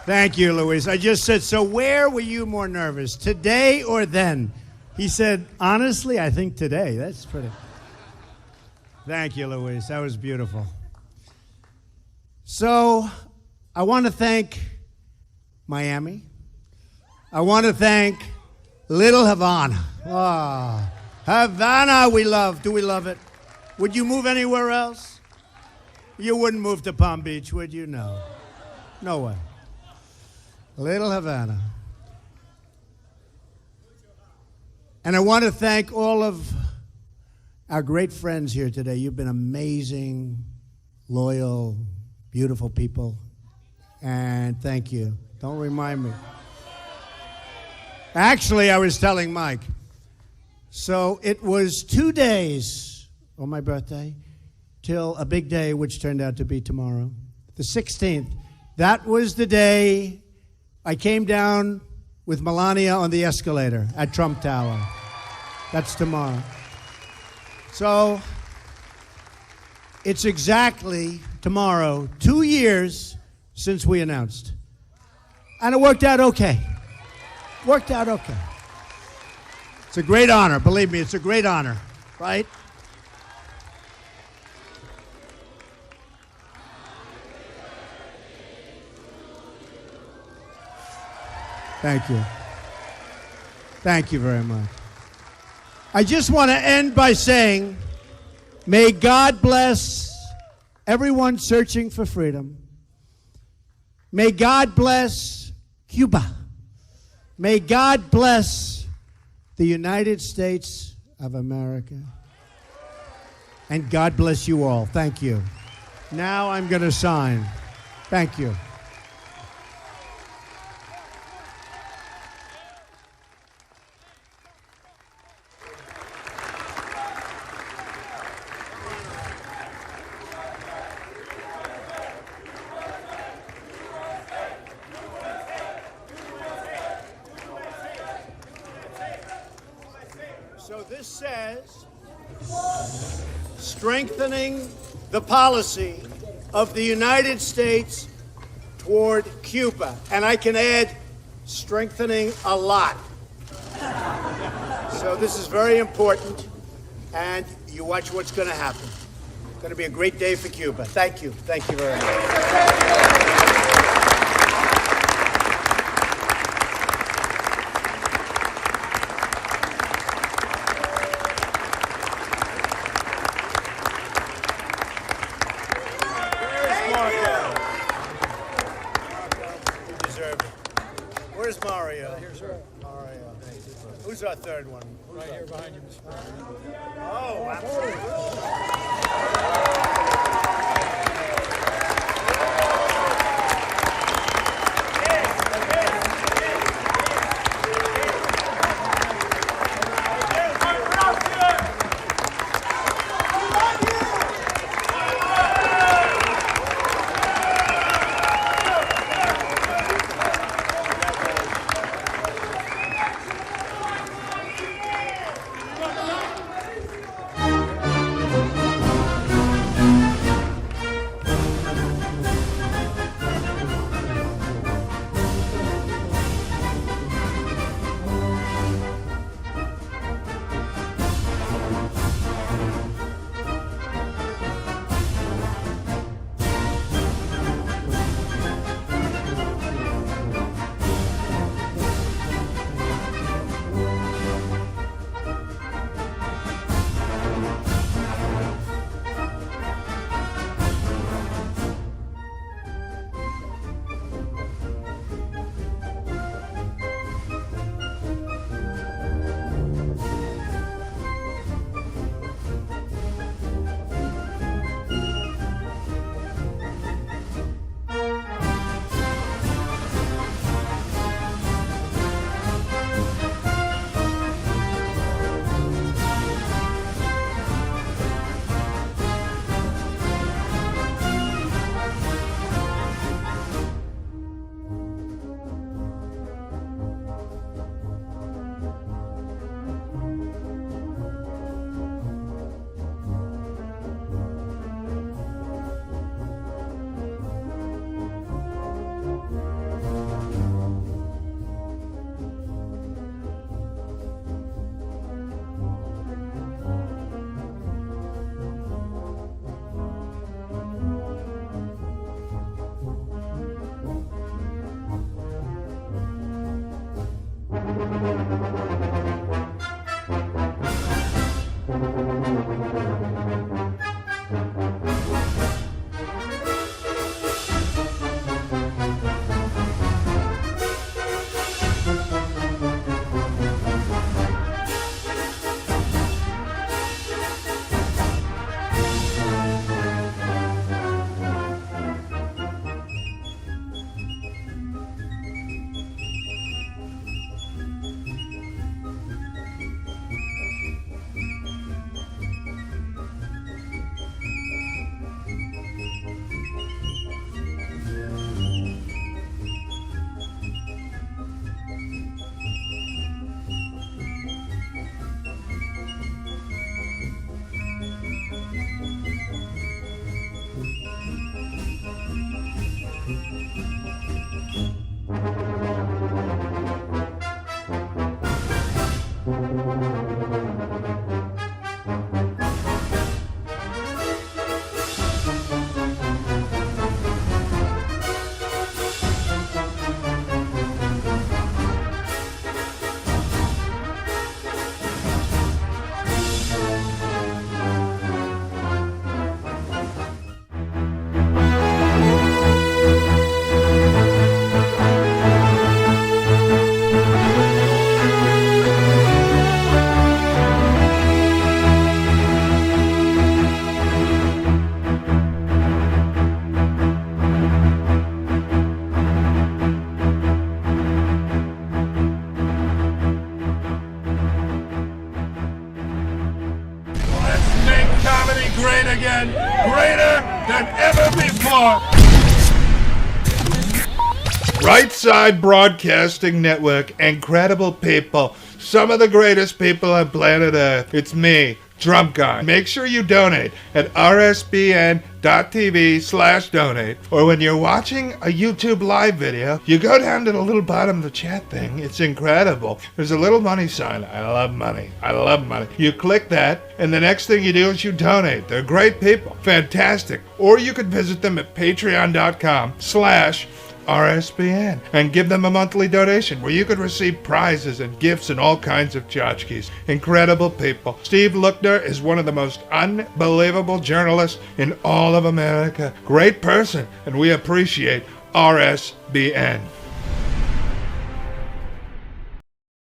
Thank you, Luis. I just said, so where were you more nervous, today or then? He said, honestly, I think today. That's pretty. Thank you, Luis. That was beautiful. So I want to thank Miami. I want to thank Little Havana. Ah, Havana we love. Do we love it? Would you move anywhere else? You wouldn't move to Palm Beach, would you? No. No way. Little Havana. And I want to thank all of our great friends here today. You've been amazing, loyal, beautiful people. And thank you. Don't remind me. Actually, I was telling Mike. So it was 2 days on my birthday till a big day, which turned out to be tomorrow, the 16th. That was the day I came down with Melania on the escalator at Trump Tower. That's tomorrow. So it's exactly tomorrow, 2 years since we announced. And it worked out okay. Worked out okay. It's a great honor. Believe me, it's a great honor, right? Thank you. Thank you very much. I just want to end by saying, may God bless everyone searching for freedom. May God bless Cuba. May God bless the United States of America. And God bless you all. Thank you. Now I'm going to sign. Thank you. So this says, strengthening the policy of the United States toward Cuba. And I can add, strengthening a lot. So this is very important, and you watch what's going to happen. It's going to be a great day for Cuba. Thank you. Thank you very much. our third one? Right here behind you, Mr. President. Oh, absolutely. great again, greater than ever before. Right Side Broadcasting Network, incredible people, some of the greatest people on planet Earth. It's me, Trump Guy. Make sure you donate at rsbn.tv/donate, or when you're watching a YouTube live video, you go down to the little bottom of the chat thing. It's incredible. There's a little money sign. I love money. I love money. You click that, and the next thing you do is you donate. They're great people. Fantastic. Or you could visit them at patreon.com/RSBN and give them a monthly donation where you could receive prizes and gifts and all kinds of tchotchkes. Incredible people. Steve Lookner is one of the most unbelievable journalists in all of America. Great person, and we appreciate RSBN.